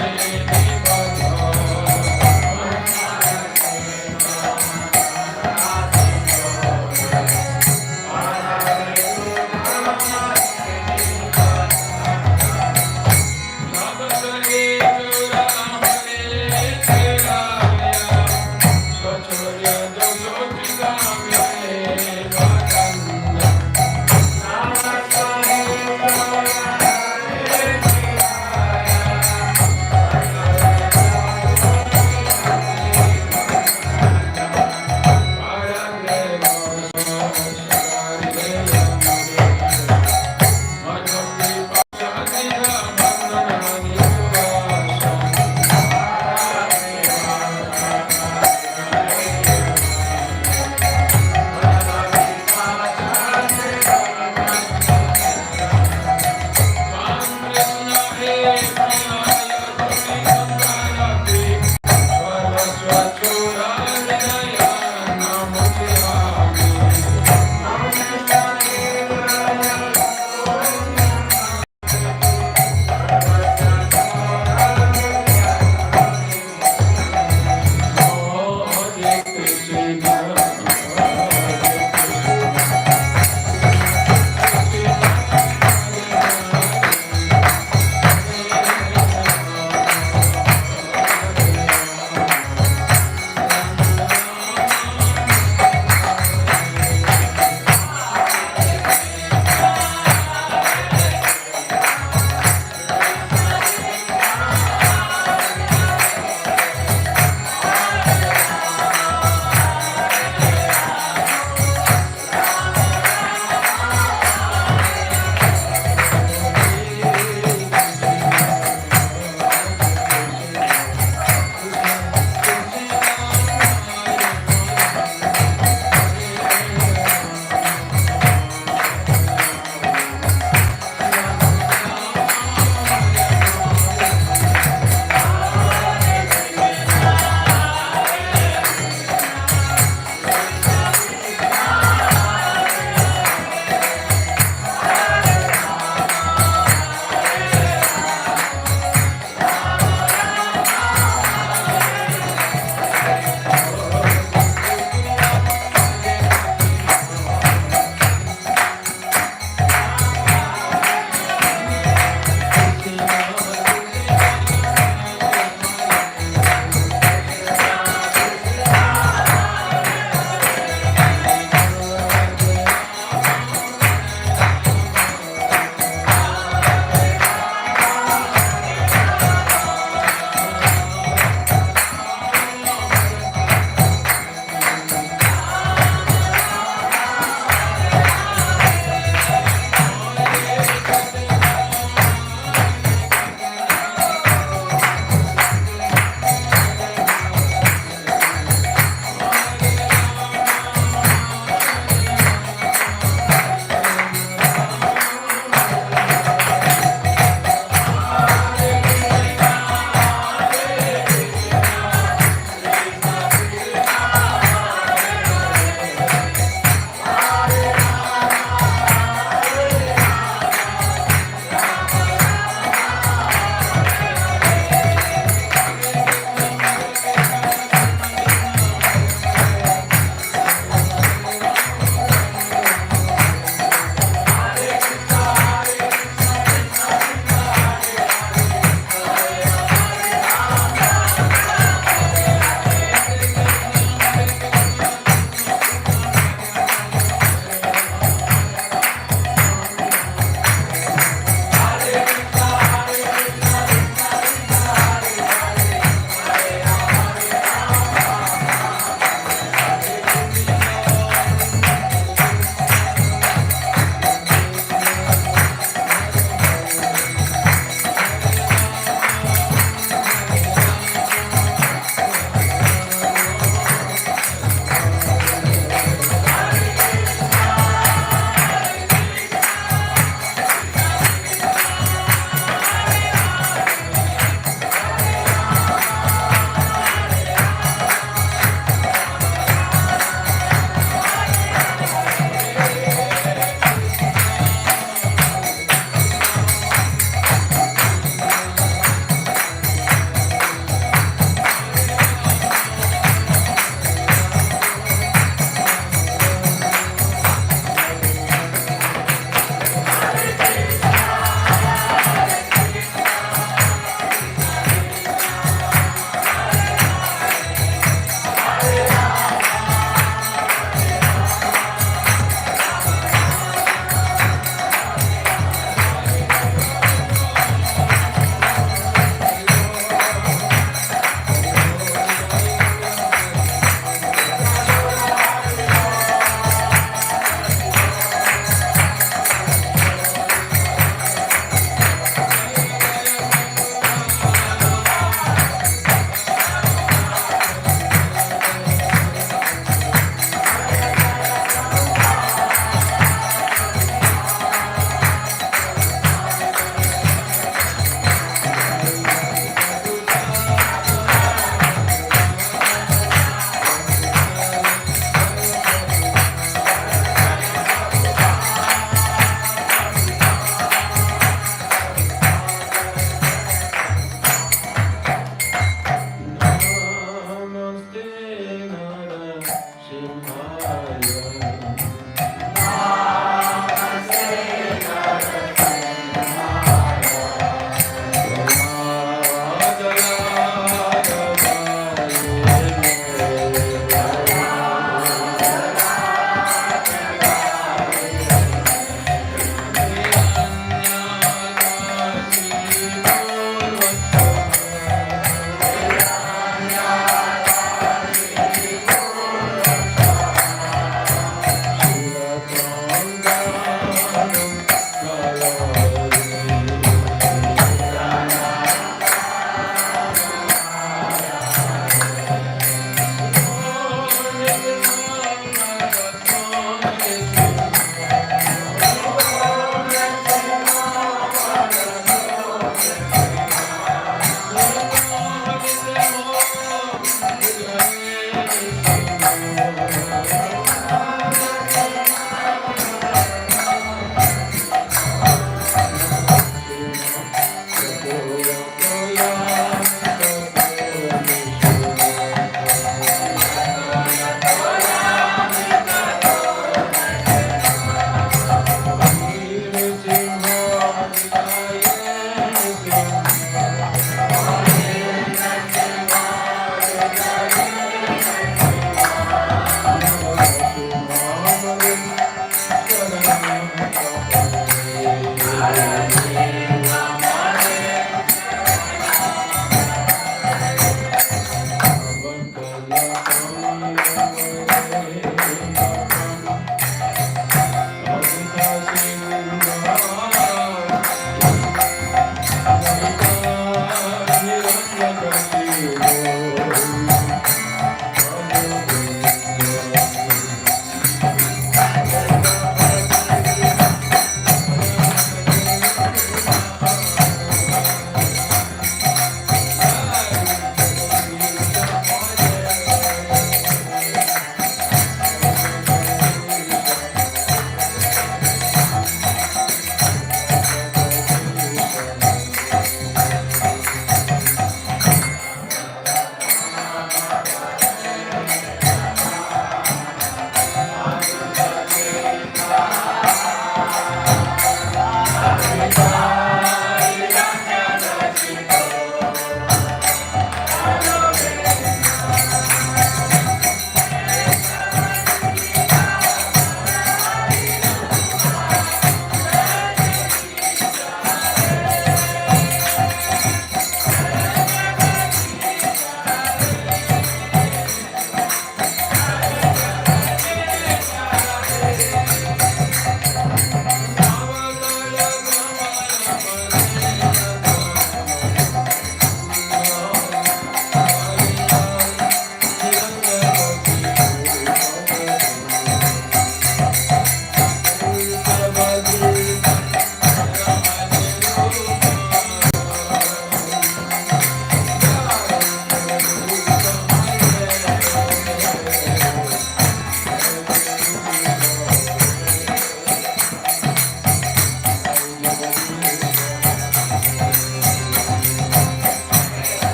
Hare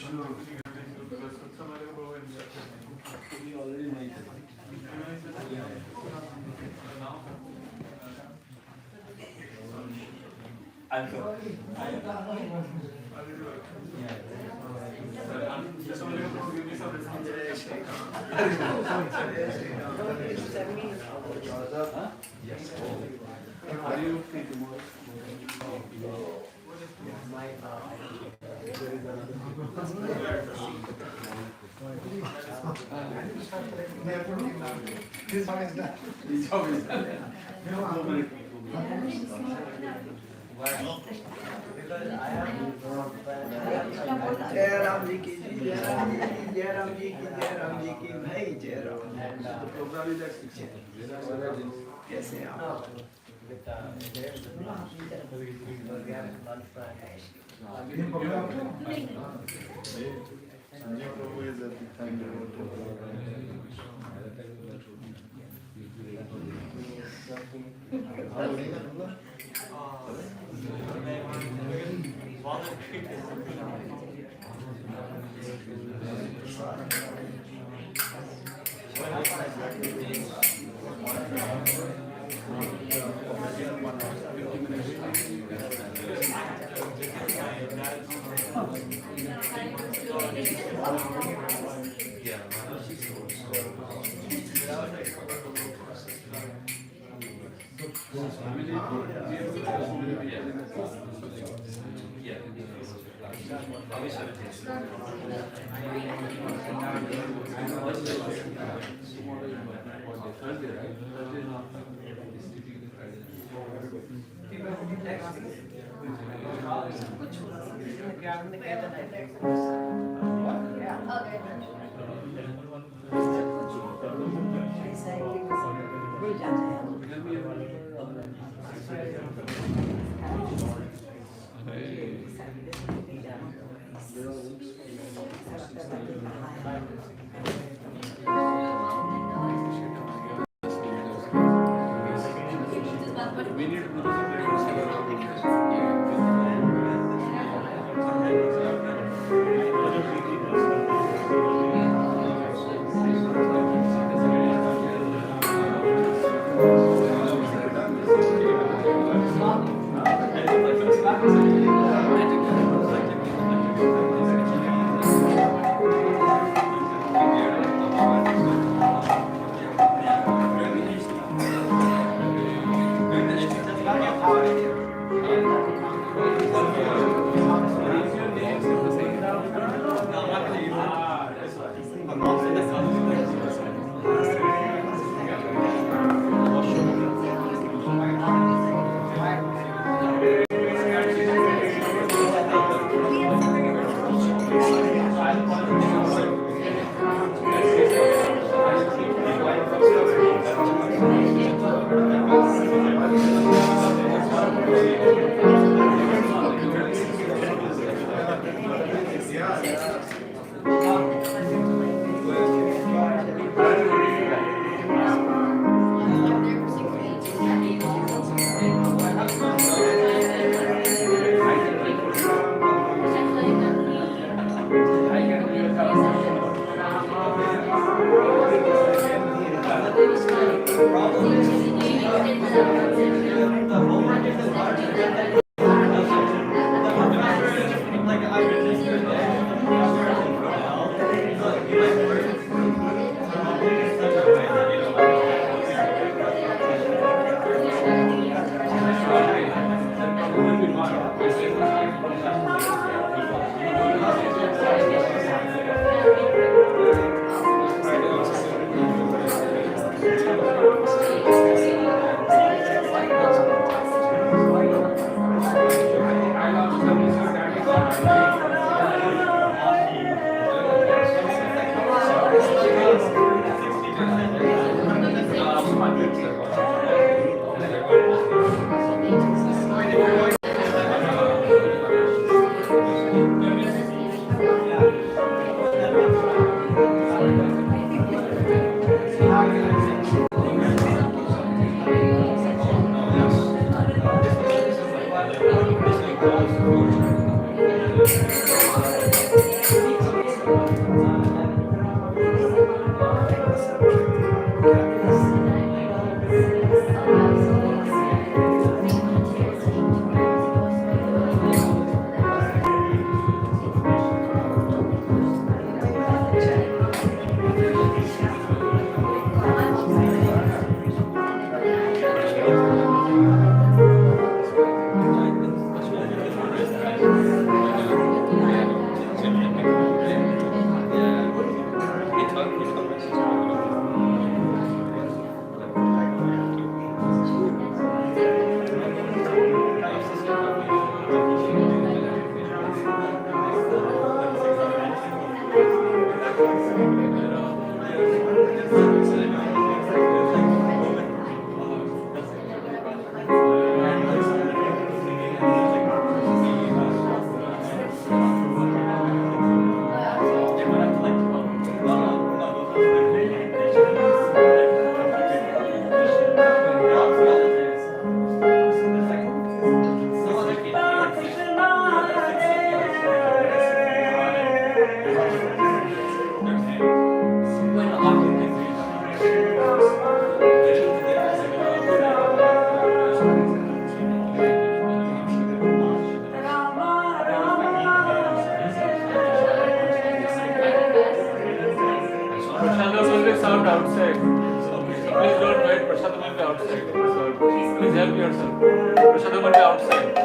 Are you free tomorrow? This one is done. जय राम जी की जय राम जी की जय राम जी की जय राम जी की भाई जय राम। कैसे हैं आप? We need to do this. Thank you. out outside. Please don't wait. Prasadam will be outside. Please help yourself. Prasadam will be outside.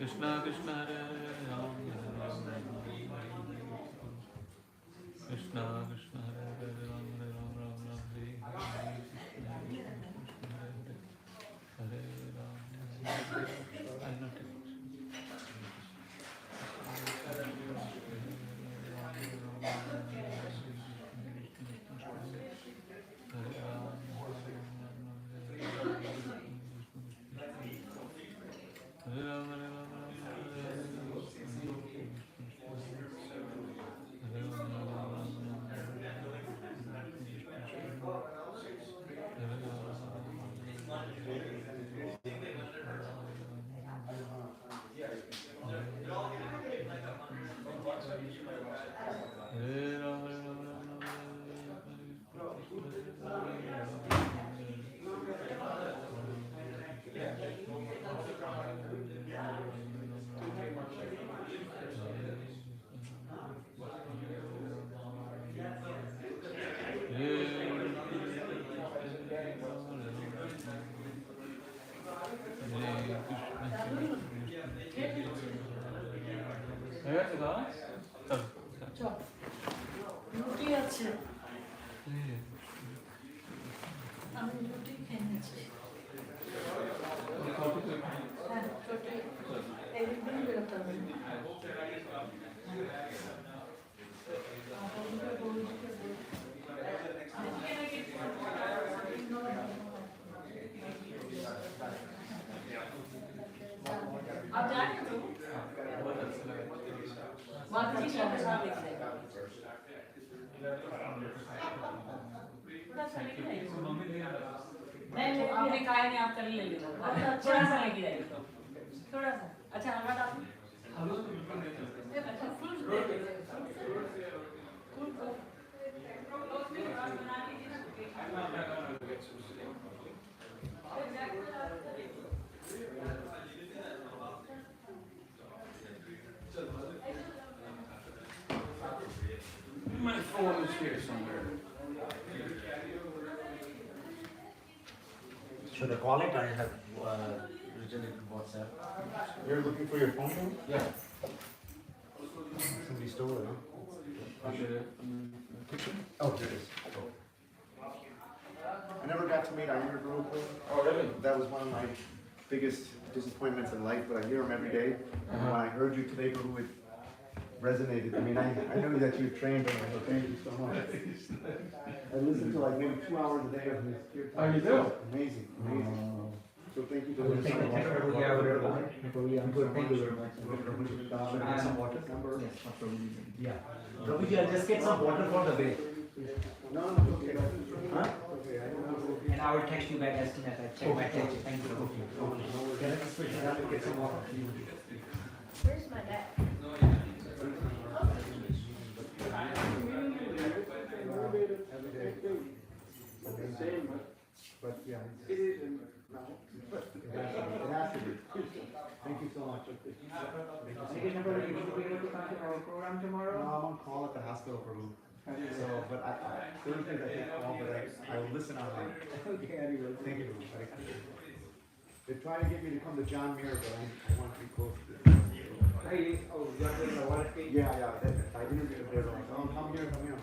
Krishna Krishna Hare Hare Ram Ram Krishna Krishna Hare Hare Ram Ram Ram Ram Hare Hare Krishna Krishna Hare Hare Ram Ram 내가 제가 저 রুটি আছে আমি রুটি খেয়ে নিচ্ছি হ্যাঁ ছোটি একদিন বেরোতে হবে आप जाने तो बाकी चीज़ों के साथ देख लेंगे थोड़ा सा लेके जाइए नहीं आपने कहा नहीं आप कर ले लो थोड़ा सा लेके जाइए थोड़ा सा अच्छा हमारा अच्छा full My phone is here somewhere. Should I call it? I have written it in WhatsApp. You're looking for your phone number? Yeah. Somebody stole it, huh? Oh, there it is. I never got to meet Ayur Guru. Oh, really? That was one of my biggest disappointments in life, but I hear him every day. And when I heard you today, Guru, it resonated. I mean, I knew that you trained, but I said, thank you so much. I listened to like maybe 2 hours a day of his Kirtan. Oh, you do? Amazing, amazing. So thank you to Thank you. listening. I'm good. Thank you very much. Should I get some water? Yes, absolutely. Yeah. Prabhuji, I'll just get some water for the way. No, okay. Huh? Okay, I don't know. And I will text you back as soon as I check my text. Thank you. Can I just switch? I have to get some water. Where's my dad? Every day. Amazing. But yeah, it is now. It has to be. Thank you so much. Are you going to be able to come to our program No, tomorrow? I'm on call at the hospital for Lou. So, but Thursdays I take call, but I will listen online. Okay, I will. Thank you. They try to get me to come to John Muir, but I want to be close to it. Oh, you are doing the water thing? Yeah, I interviewed them. They're like, oh, come here, come here.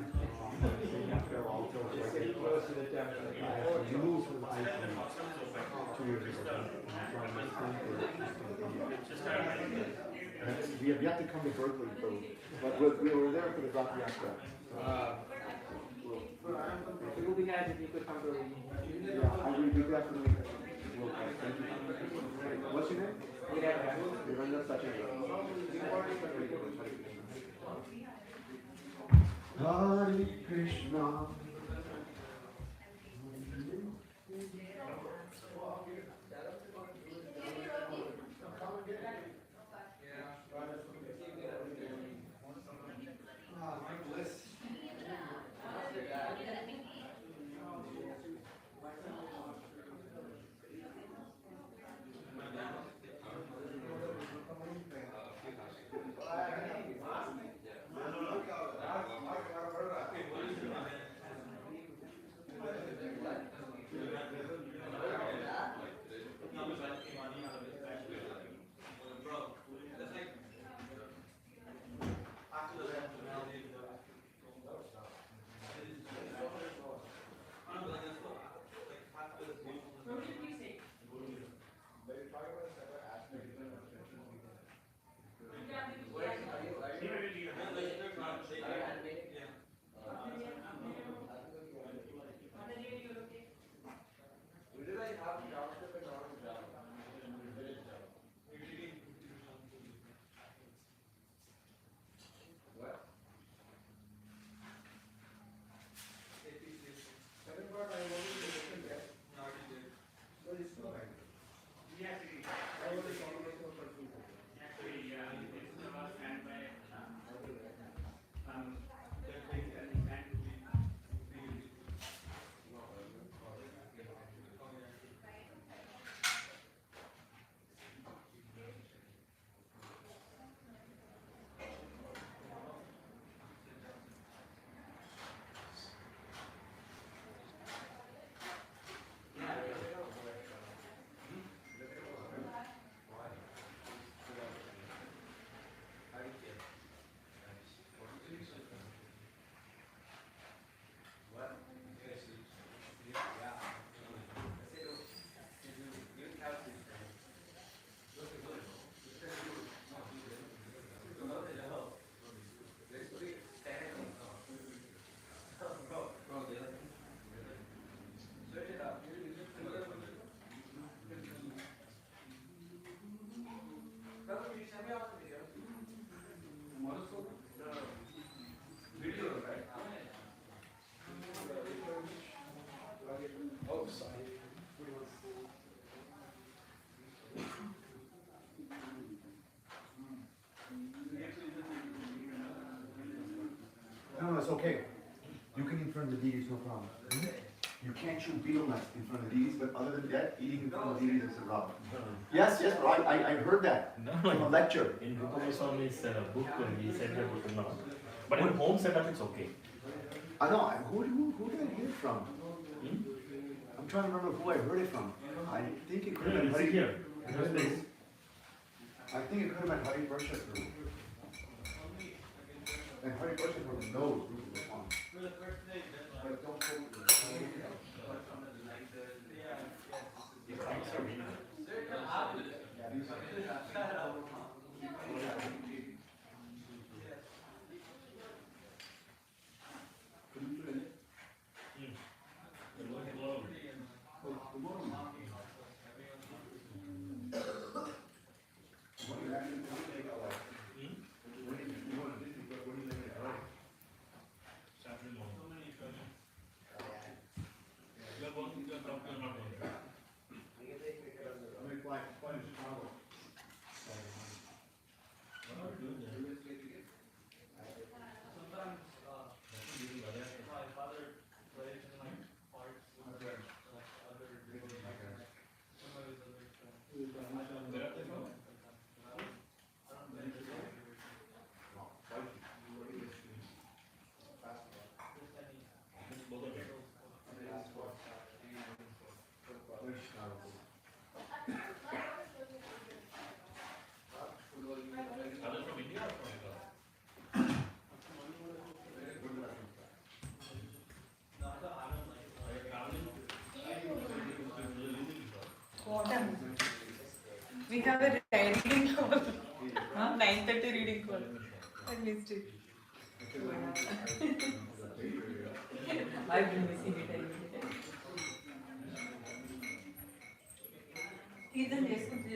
I'll tell you. Getting close to the temple. I moved from Iceland 2 years ago. And I'm trying to come for we have yet to come to Berkeley, but we were there for the Bhakti Yatra. It would be nice if you could come to. Yeah, I will definitely will come. Thank you. What's your name? Govinda Hare Krishna. Oh, sorry. No, no, it's okay. You can eat in front of the deities, no problem. You can't chew betel nut in front of the deities, but other than that, eating in front of the deities is a problem. Yes, yes, bro, I heard that from a lecture. In Rupa Goswami's book, he said that we should not. But in home setup, it's okay. I know, who did I hear it from? I'm trying to remember who I heard it from. I think it could have been Hari. Here. I think it could have been Hari Prashad Guru. And Hari Prashad Guru knows Rupa Goswami. But don't quote me. We have a reading call. 9:30 reading call. I missed it. I've been missing it. Kirtan చేసుకుంటూ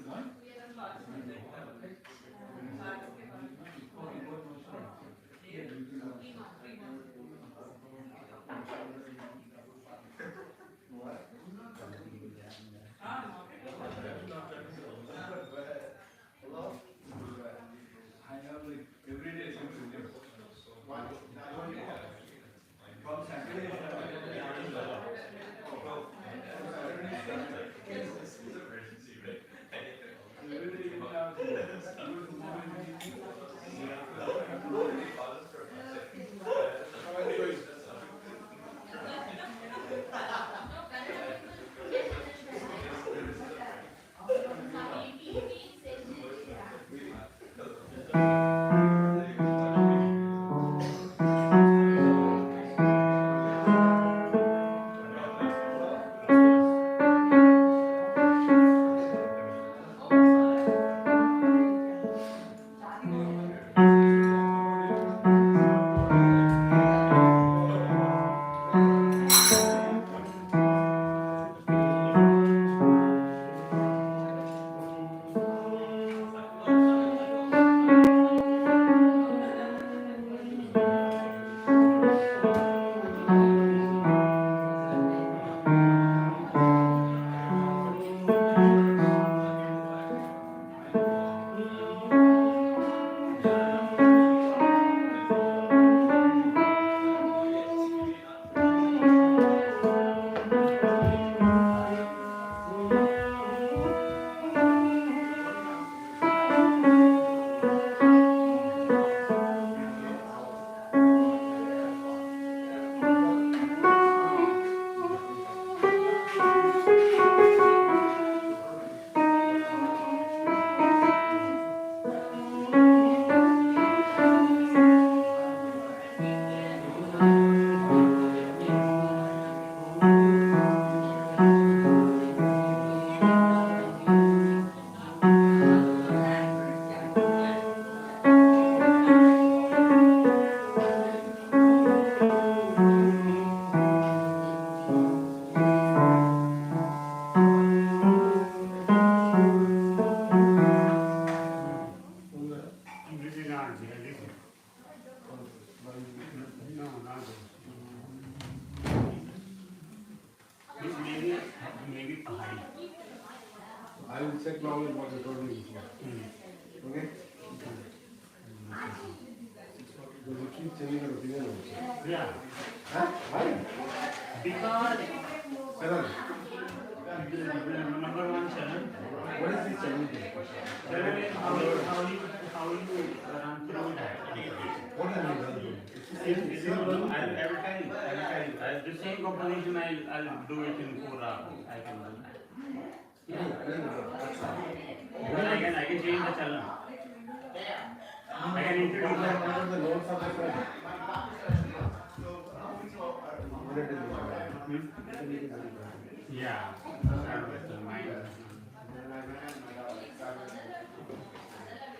Some Okay? You keep changing your opinion also. Yeah. Huh? Why? Because Charan, number one challenge. what is this challenge? Challenge is how you run through that. What are you doing? Every time, the same composition I'll do it in 4 hours. I can do that. But I can change the challenge. I can introduce that. The notes of the friend. Yeah.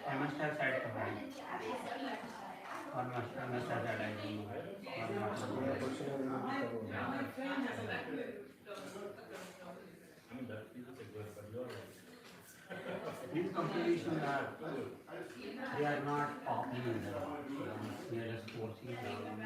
I must have side command. Or must have side ID. These competitions they are not popular. They are just forcing down.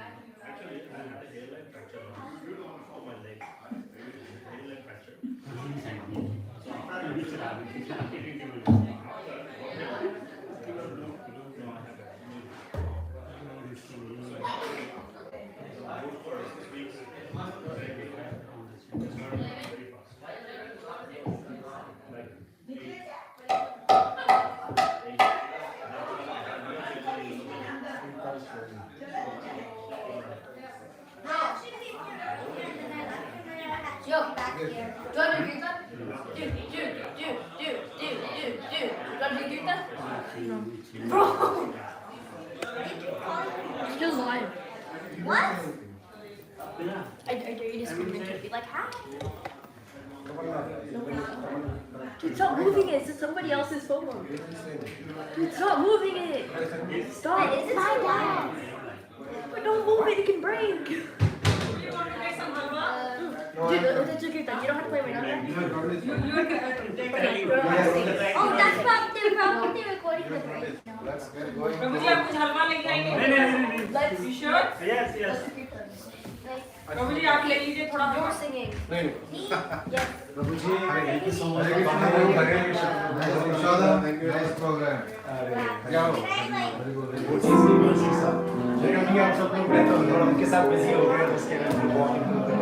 Yo, back here. Do you want to do Kirtan? Do. Do you want to do Kirtan? No. Bro! Still live. What? I dare you to scream into it. Be like, hi. Dude, stop moving it. It's somebody else's phone. Dude, stop moving it. Stop. It's my dad. But don't move it. It can break. Dude, it's a Kirtan. You don't have to play right now. Oh, that's probably recording the break. Let's get going. प्रभु जी आप कुछ हलवा लेके आएंगे? Let's You sure? Yes. प्रभु जी आप ले लीजिए थोड़ा You're singing. नहीं Yes. Prabhu ji thank you so much. Hare Krishna. Nice program. जाओ. लेकिन अभी आप सब लोग रहते हो थोड़ा उनके साथ बिजी हो गए तो उसके लिए वॉकिंग करते हैं।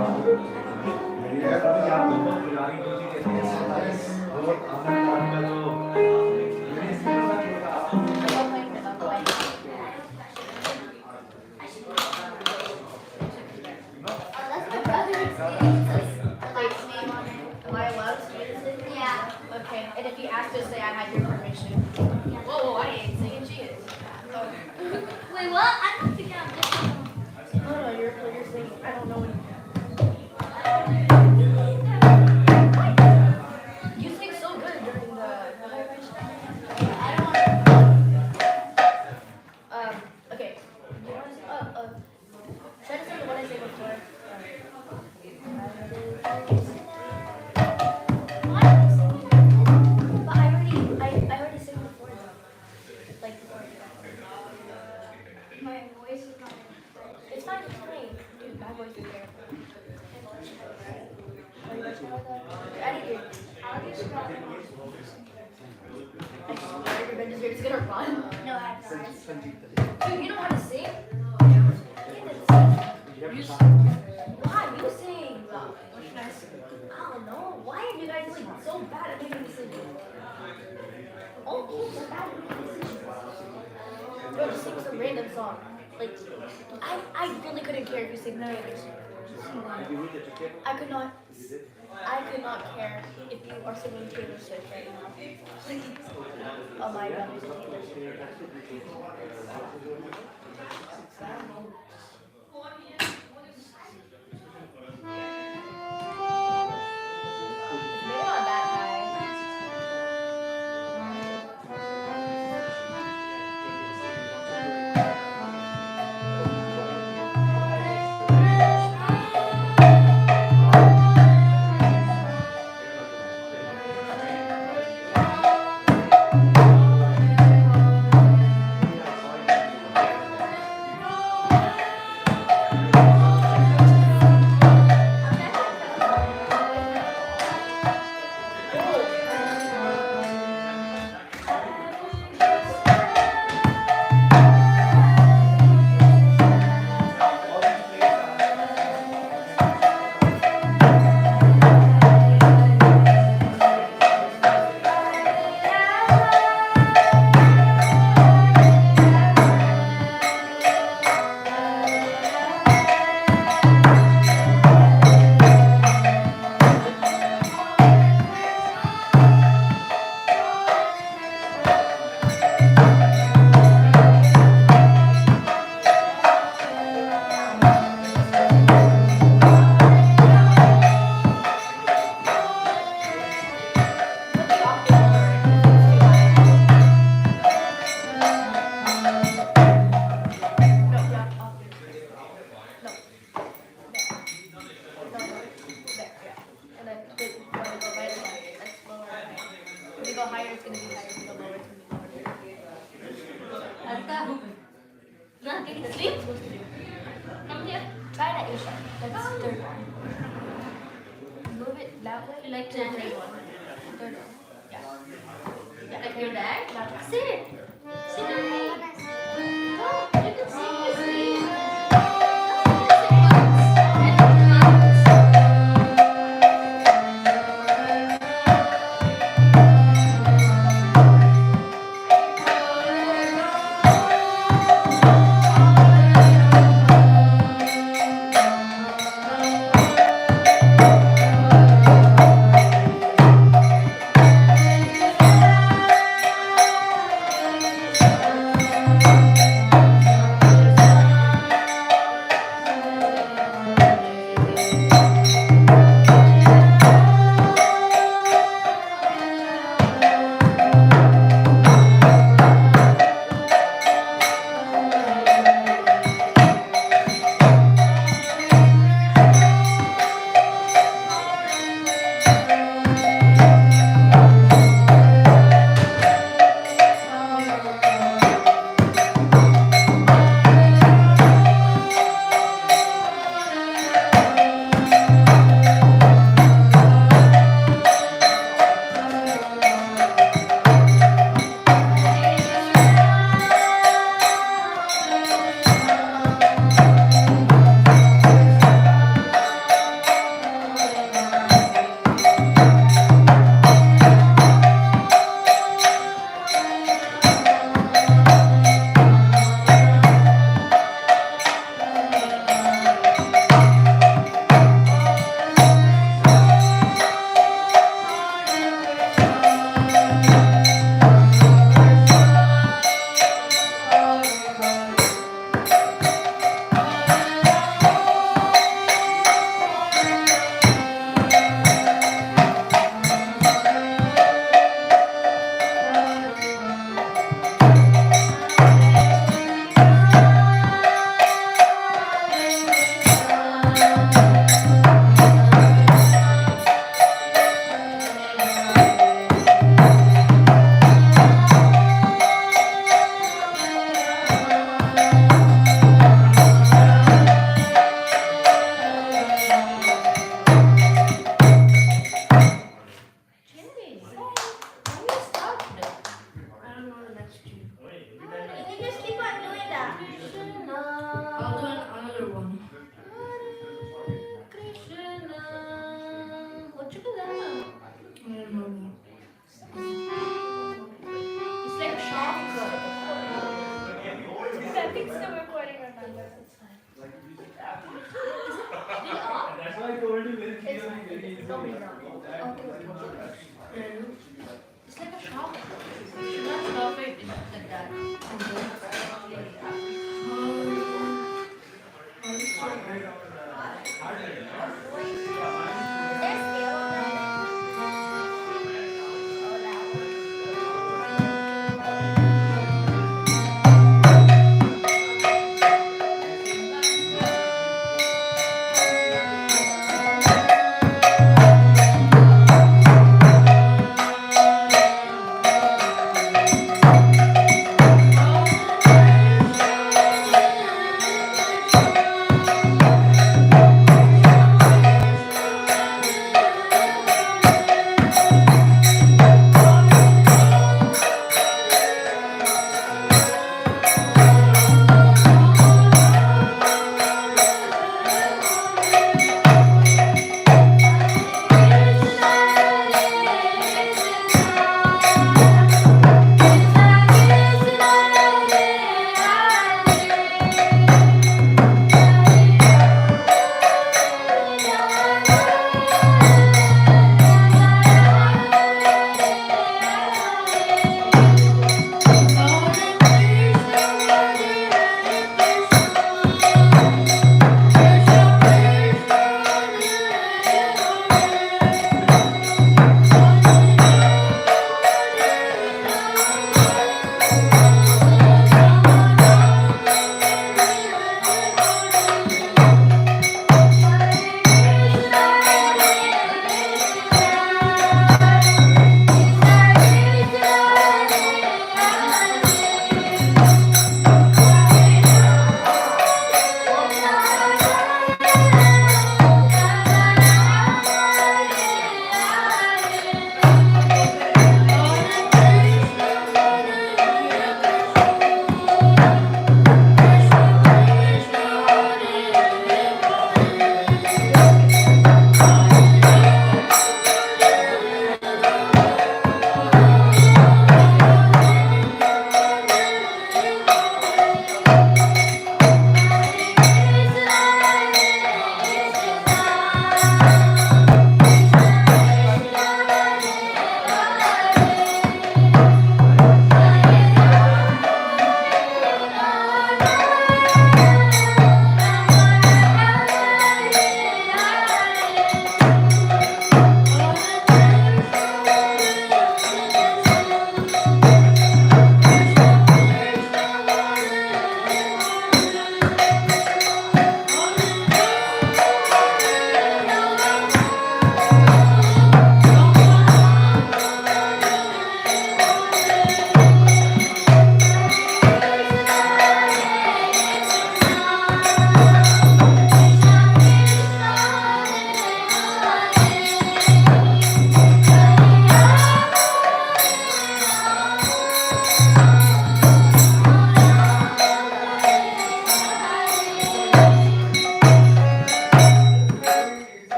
आप बहुत पुरानी ड्यूटी देते हैं बहुत आनंद आता है That's my brother's name. Like name on it. Am I allowed to use it? Yeah. Okay. And if he asks, just say I had your permission. Whoa, I ain't singing. She is. Okay. Wait, what? I don't think I'm just. No, you're singing. I don't know. You sing so good during the. I don't want to. Okay. Try to sing what I said before. But I already sang before though. Like before. My voice is not. It's fine to sing. Dude, my voice is terrible. Are you watching all that? Ready, dude? I swear your bench is gonna run. No, I don't. Dude, you know how to sing? Why? You sing. What should I sing? I don't know. Why are you guys like so bad at making decisions? All kids are bad at making decisions. Bro, just sing some random song. Like, I really couldn't care if you sing that. I could not care if you are singing Taylor Swift right now. Oh my God, there's a Taylor Swift. Maybe not that high. You can sleep? Come here. Try that yourself. That's the third one. Move it louder. You like the third one. Third one. Yeah. Yeah. Like your dad? Sit. Sit down. No, you can sit. You sleep.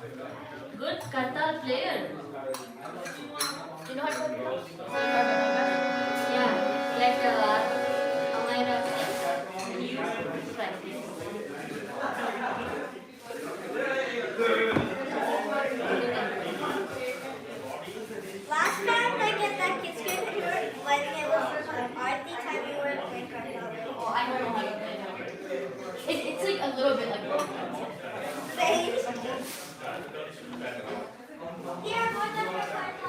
Good Kartal player. You know how to play Kartal? Yeah, like Amira Singh. He used to practice. Last time, like at that kids game here, when it was Aarti time, we were playing Kartal. Oh, I don't know how to play it. It's like a little bit like Same. Here, more than Kartal.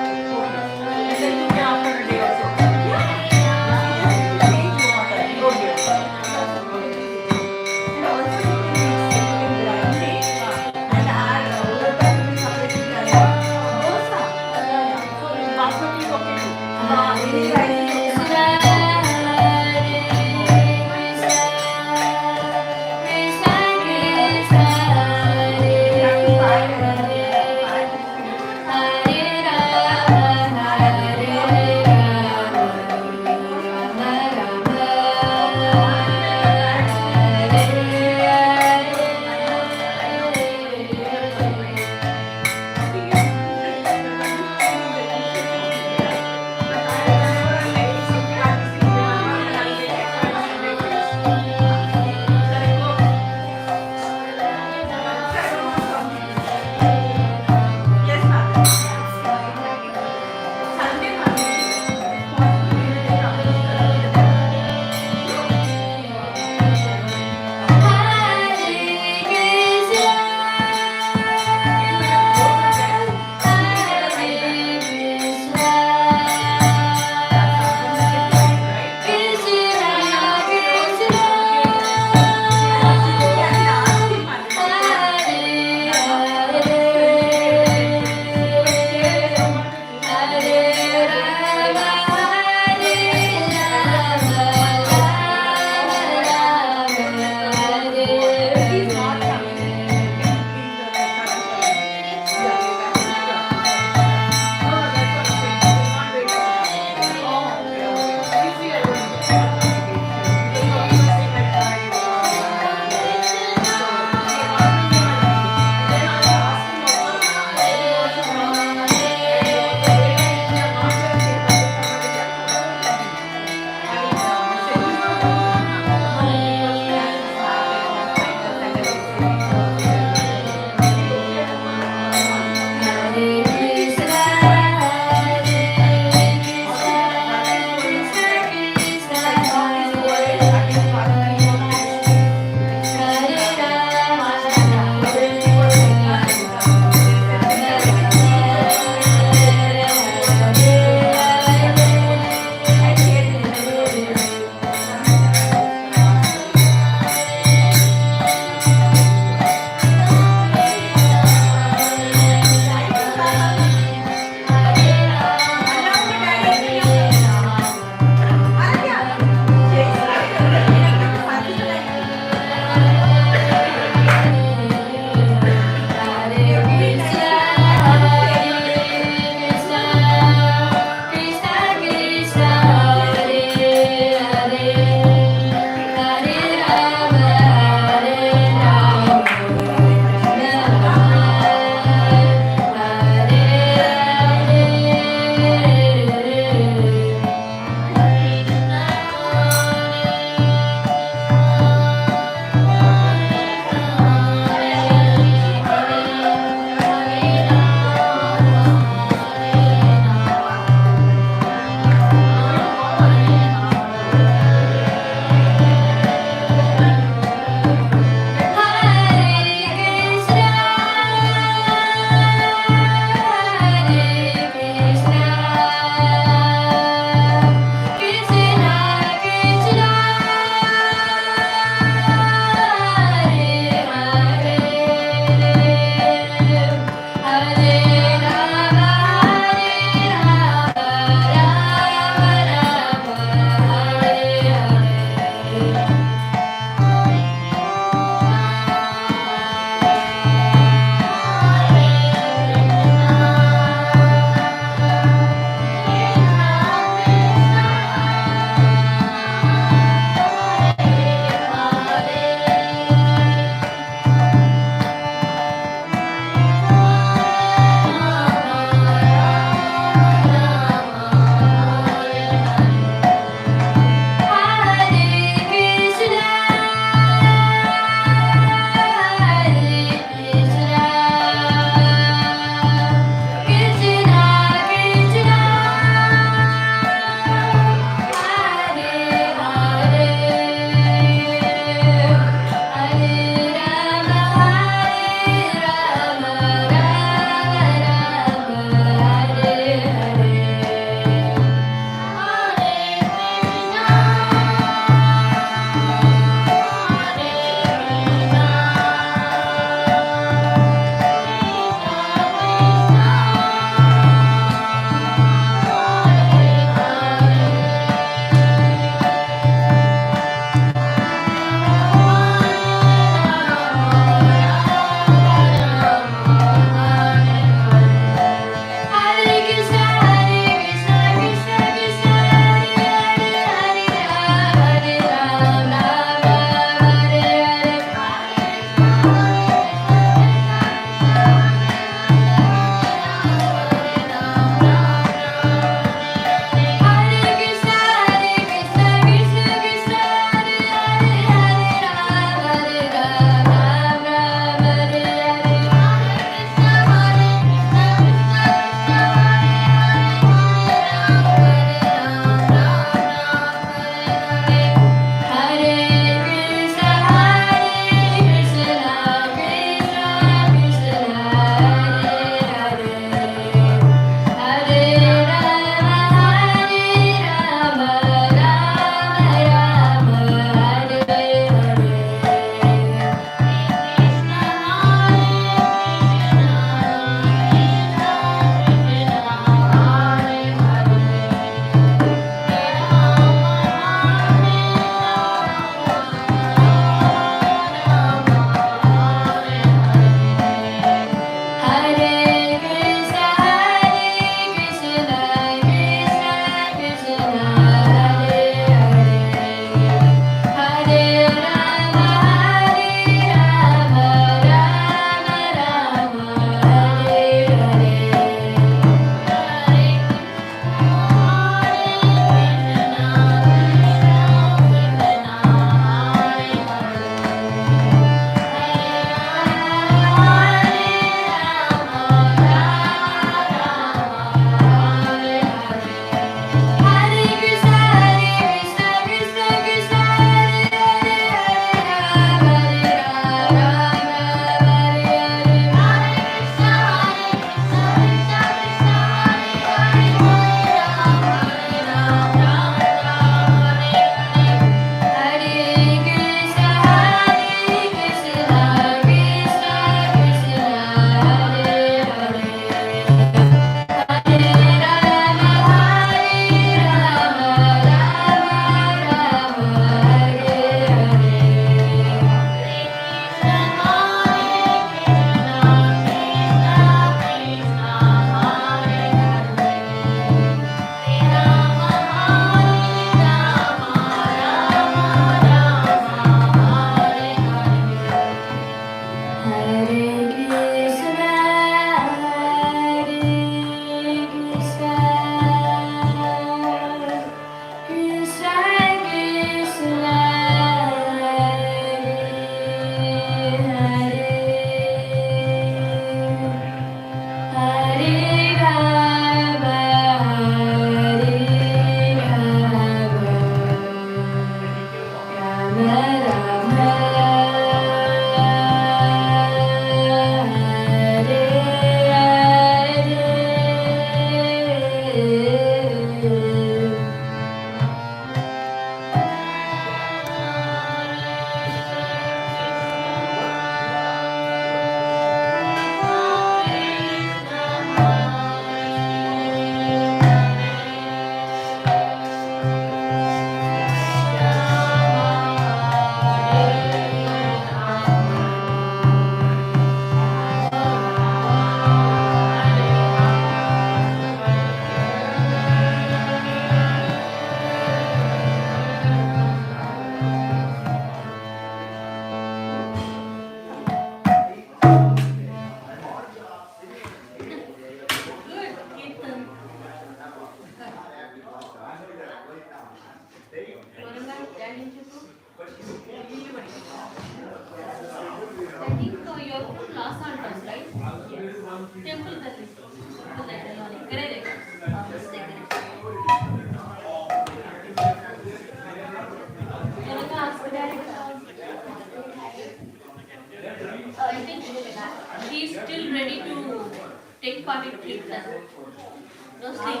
No sleep.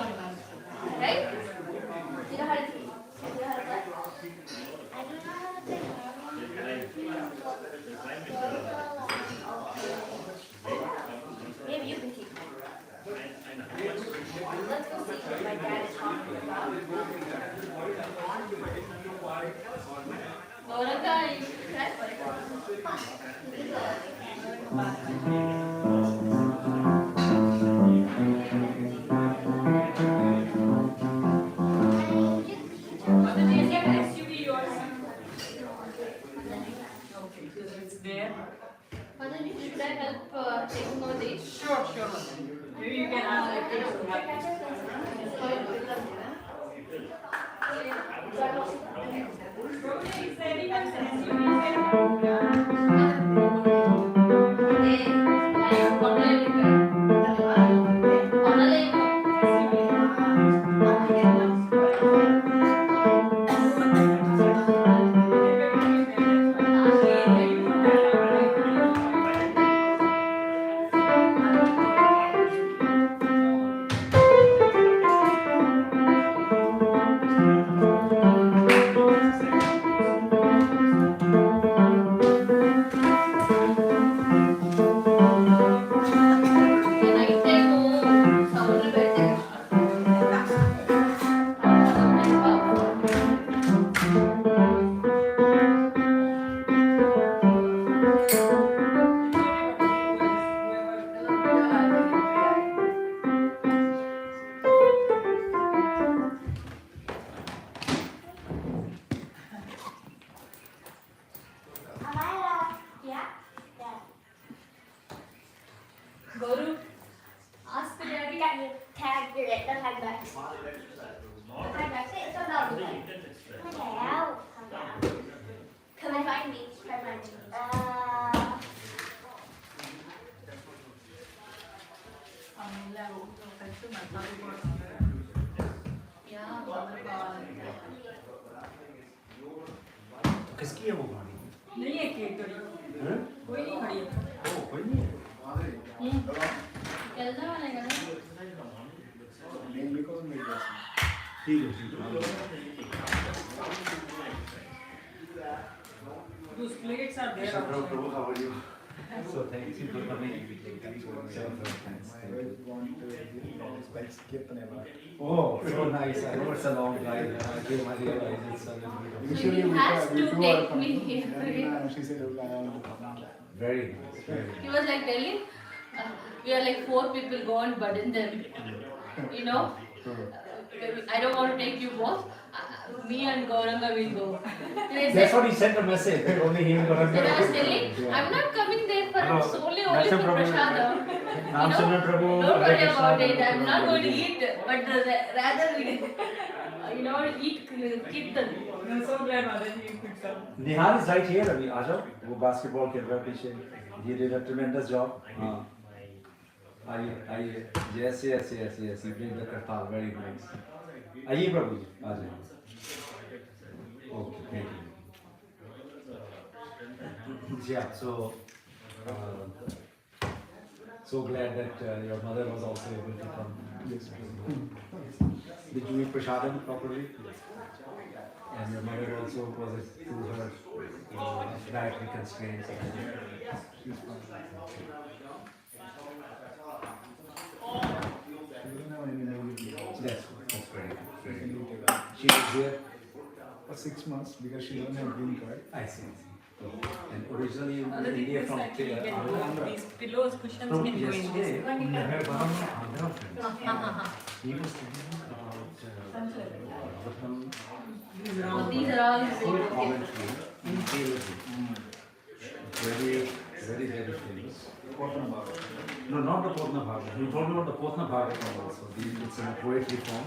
Right? You know how to sleep? You know how to what? I don't know how to think. Maybe you can teach me. Let's go see what my dad is talking about. Govinda, you should try for it. It's there. Mother, should I help taking over these? Sure. Maybe you can ask the kids to help. Is there anyone Yeah? Yeah. Guru, ask the daddy. Tag, you're it. Don't tag back. Tag back. Say it's not okay, out. Come and find me. Try finding me. किसकी है वो गाड़ी? नहीं है cake तो हैं? कोई नहीं खड़ी है ओ कोई नहीं है। चलना वाला है ना? ठीक है। Those plates are there. Prabhu, how are you? So thanks you for coming. Oh, so nice. I know it's a long drive. I came, I realized it's a little bit So he has to take me here. She said, "Look, I want to come." very nice. Very nice. He was like telling, we are like 4 people, go and burden them. You know? I don't want to take you both. Me and Gauranga will go. That's what he sent a message. That only him got Then I was telling, I'm not coming there for only for prasadam. Prabhu. Don't worry about it. I'm not going to eat, but rather we, eat kirtan. I'm so glad Motherji you could come. Nihal is right here. अभी आ जाओ. वो basketball खेल रहा है पीछे. He did a tremendous job. आइए. Yes. You bring the kartal. Very nice. आइए प्रभु जी. आ जाइए. Okay, thank you. Yeah, so glad that your mother was also able to come. Yes. Did you eat prasadam properly? And your mother also was through her dietary constraints. Yes, that's very good. She was here For 6 months because she doesn't have green card. I see. And originally in India from Andhra. These pillows, cushions can go in this. I had one of my Andhra friends. He was telling me about These are all full commentary in Telugu. Very famous. No, not the Potna Bhagavatam. He told me about the Potna Bhagavatam also. It's in a poetry form.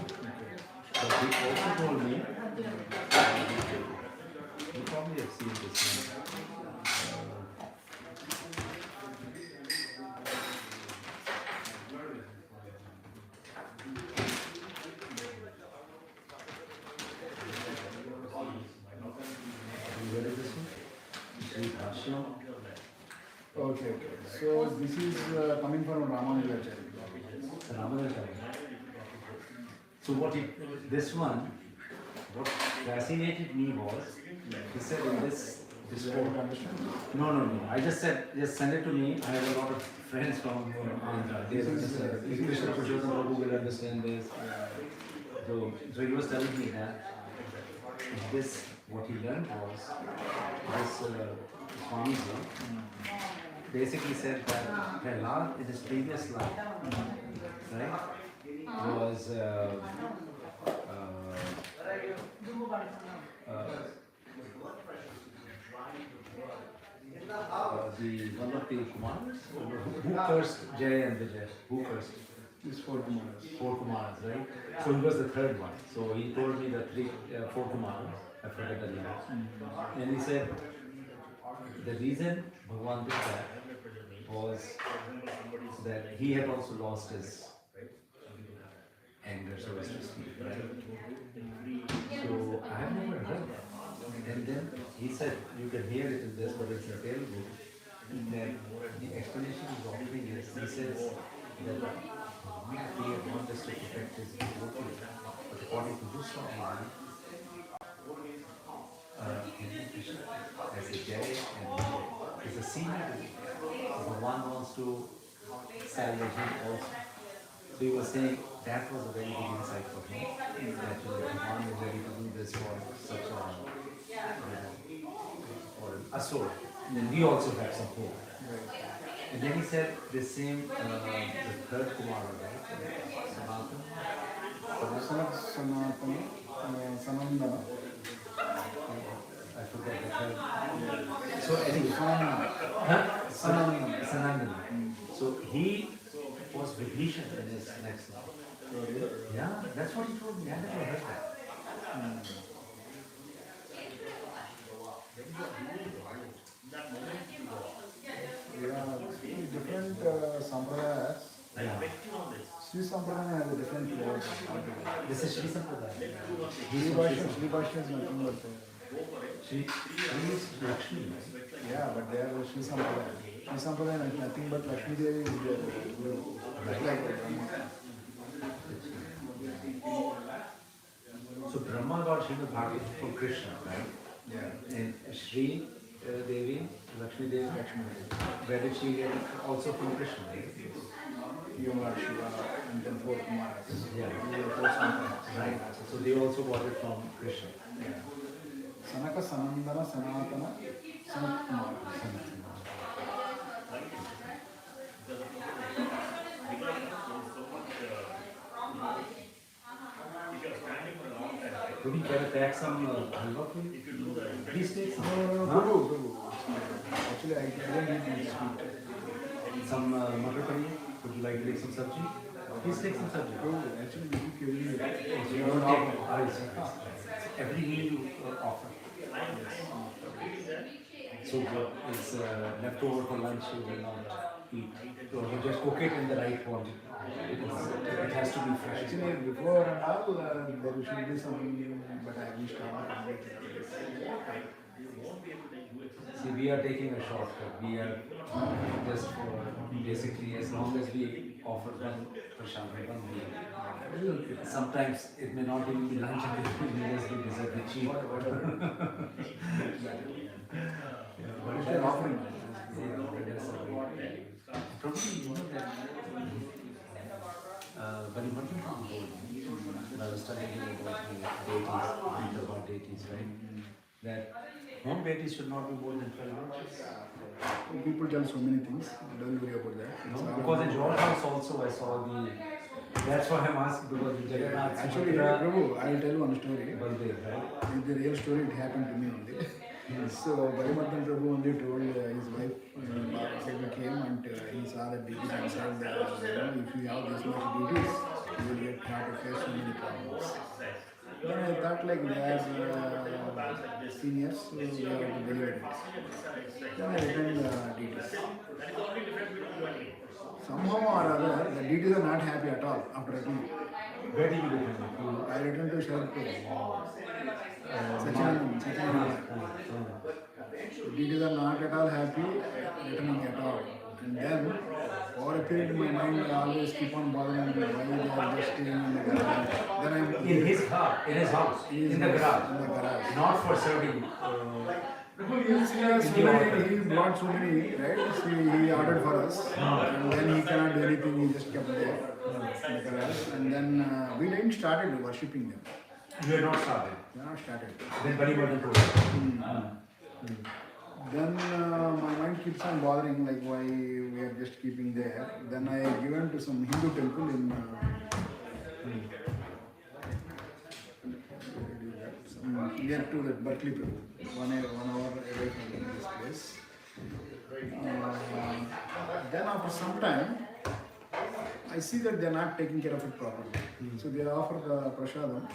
But he also told me, you probably have seen this one. Where is this one? Sri Krishna. Okay. So this is coming from Ramanujacharya. Ramanujacharya. So what fascinated me was, he said in this quote, no. I just said, just send it to me. I have a lot of friends from Andhra. They understand. Krishna Purushottam Prabhu will understand this. So he was telling me that this, what he learned was, this Swamiji basically said that Prahlad in his previous life, right, was the one of the Kumaras who cursed Jay and Vijay, who cursed These four Kumaras. four Kumaras, right? So he was the third one. So he told me the four Kumaras, I forget the name. And he said the reason Bhagwan did that was that he had also lost his anger, so as to speak, right? So I have never heard that. And then he said, you can hear it in this, but it's in Telugu, that the explanation he's offering is, he says that he had want us to protect his devotee, but according to this story, Krishna as a Jai and is a senior, the one wants to salvage him also. So he was saying that was a very big insight for him, that one is ready to do this for such a soul. And then we also have some hope. And then he said the same, the third Kumara, right? Sanandana. I forgot the third. So anyway, Sanandana. So he was Vibhishan in his next life. Yeah, that's what he told me. I never heard that. Different sampradayas. Sri Sampradaya has a different flavor. This is Sri Sampradaya. Sri Bhashya is nothing but Sri is Lakshmi. yeah, but they are Sri Sampradaya. Sri Sampradaya is nothing but Lakshmi Devi is there. Like that. So Brahma got Srimad Bhagavatam from Krishna, right? Yeah. And Sri Devi, Lakshmi Devi, where did she get it? Also from Krishna, right? Yoma, Shiva, and then four Kumaras. Yeah. These are four Sampradayas. Right. So they also got it from Krishna. Yeah. Sanaka, Sanandana, Sanatana, Sanat Kumara. Could can I take some halwa for you? Please take some. No, Prabhu. Actually, I don't need sweet. Some matar paneer. Would you like to take some sabji? Please take some sabji. Prabhu, actually, you keep giving me that. So you don't take every meal you offer. So it's leftover for lunch, you will not eat. So you just cook it in the right quantity. It has to be fresh. Actually, before and all, there should be some, but I wish not. See, we are taking a shortcut. We are just for basically, as long as we offer one prasad, one meal. Sometimes it may not even be lunch, and it may just be dessert, be cheap. But if they're offering, probably you know that when you went from home, when I was studying about deities, right? That home deities should not be more than 12 inches. people tell so many things, don't worry about that. No, because in your house also I saw the. That's why I'm asking, because the Jagannath. Actually, Prabhu, I'll tell you one story. Baldev, right? It's the real story, it happened to me only. So, Bhagavatam Prabhu only told his wife, Bhagavatam came and he saw the duties and said, if you have this much duties, you will get hard to face so many problems. Then I thought like they are seniors, so we have to deliver it. Then I returned the duties. Somehow or other, the duties are not happy at all after returning. Where did you return? I returned to Sharpur. Sachinandan. The deeds are not at all happy, returning at all. And then, over a period in my mind, I always keep on bothering me why they are just staying in the garden. Then I In his house, in the garage, not for serving. He brought so many, right? See, he ordered for us, and then he cannot do anything. He just kept there in the garage, and then we didn't started worshipping them. You had not started. We have not started. Then Bali wasn't told. Then my mind keeps on bothering, like why we are just keeping there. Then I given to some Hindu temple in near to the Berkeley, 1 hour away from this place. Then after some time, I see that they are not taking care of it properly. So they offer the prasadam,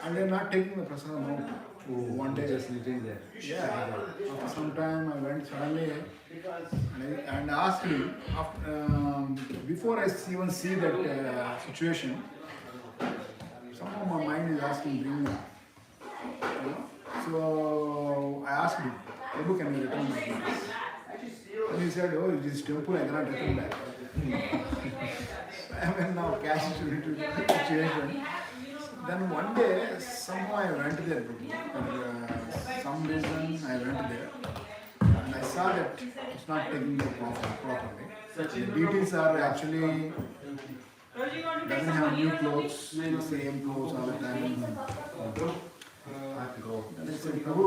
and they are not taking the prasadam out. One day, Just living there. yeah. After some time, I went suddenly and asked him. Before I even see that situation, somehow my mind is asking, bring them. So I asked him, Prabhu, can you return my things? And he said, oh, this temple, I cannot return back. So I am now cashed into the situation. Then one day, somehow I went there, for some reason I went there. And I saw that it's not taking care properly. The deities are actually doesn't have new clothes, the same clothes all the time. Then I said, Prabhu,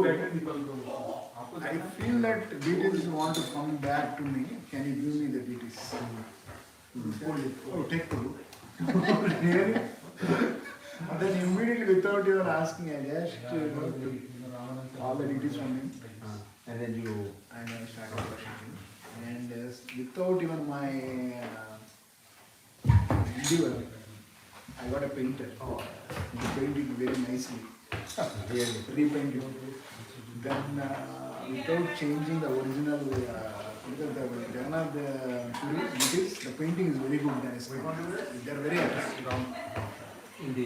I feel that deities want to come back to me. Can you give me the deities? He said, oh, take Prabhu. Really? And then immediately, without even asking, I just took all the deities from him. And then you. And I started worshipping. And without even my endeavor, I got a painter. He painted very nicely. Repainted. Then without changing the original, because the Jagannath deities, the painting is very good. They are very attractive. In the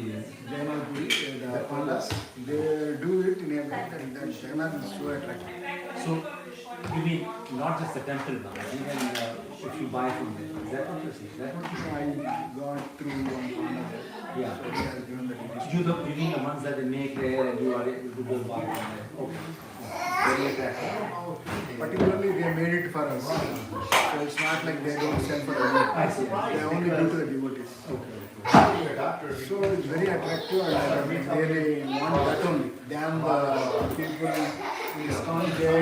Jagannath Puri, the pandas, they do it in a way that Jagannath is so attractive. So, you mean not just the temple now, even if you buy from them, is that what you see? Is that what you see? I got through one panda there. Yeah. So he has given the details. You mean the ones that they make there and you are able to go buy from them? Okay. Very attractive. Particularly they made it for us. So it's not like they don't sell for everyone. They only do to the devotees. So it's very attractive and I really want that only. Than the people in ISKCON, they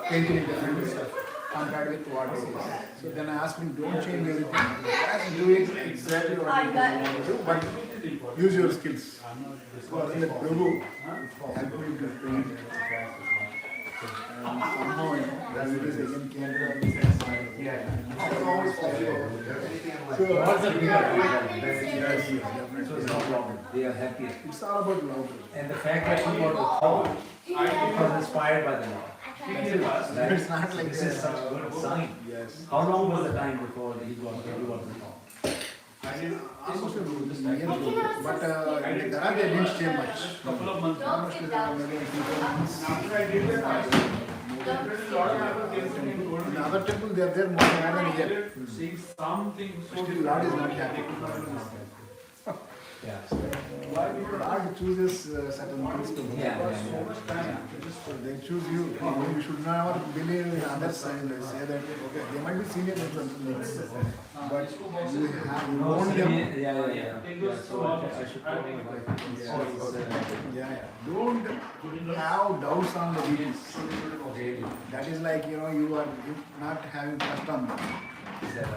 paint it differently compared with what it is. So then I asked him, don't change everything. Just do it exactly what you want to do, but use your skills. So I said, Prabhu, help me to paint. And somehow, the videos again came to me. So What's the bigger yes, So it's no problem. They are happy. it's all about love. And the fact that you got a thought, it was inspired by the law. It's not like This is such a good sign. Yes. How long was the time before he got the thought? Almost a year ago. But in the garage they didn't stay much. Couple of months. Don't sit down. Maybe 2 months. In the other temple they are there more than a year. Seeing something so Still Lord is not happy. Yeah. Lord chooses certain things to do. So they choose you. You should never believe in others and say that okay, they might be senior in something like this. But you want them. Yeah. So I should probably Yeah. Don't have doubts on the deities. That is like, you are not having trust on them. Yes.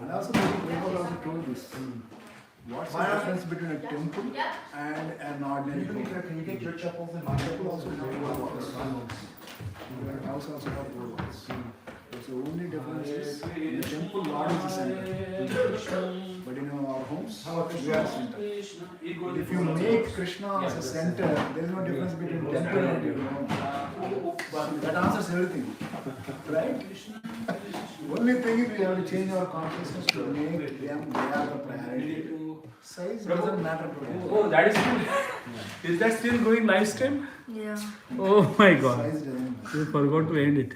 And also, people also told this. What's the difference between a temple and an ordinary temple? Can you get your chapels and temple also have 4 walls. Your house also have 4 walls. So the only difference is in the temple, Lord is the center. But in our homes, we are center. If you make Krishna as a center, there is no difference between temple and your home. But that answers everything. Right? Only thing is we have to change our consciousness to make them, they are the priority. Size doesn't matter. Oh, that is still. Is that still going live stream? Yeah. Oh my god. Size doesn't matter. You forgot to end it.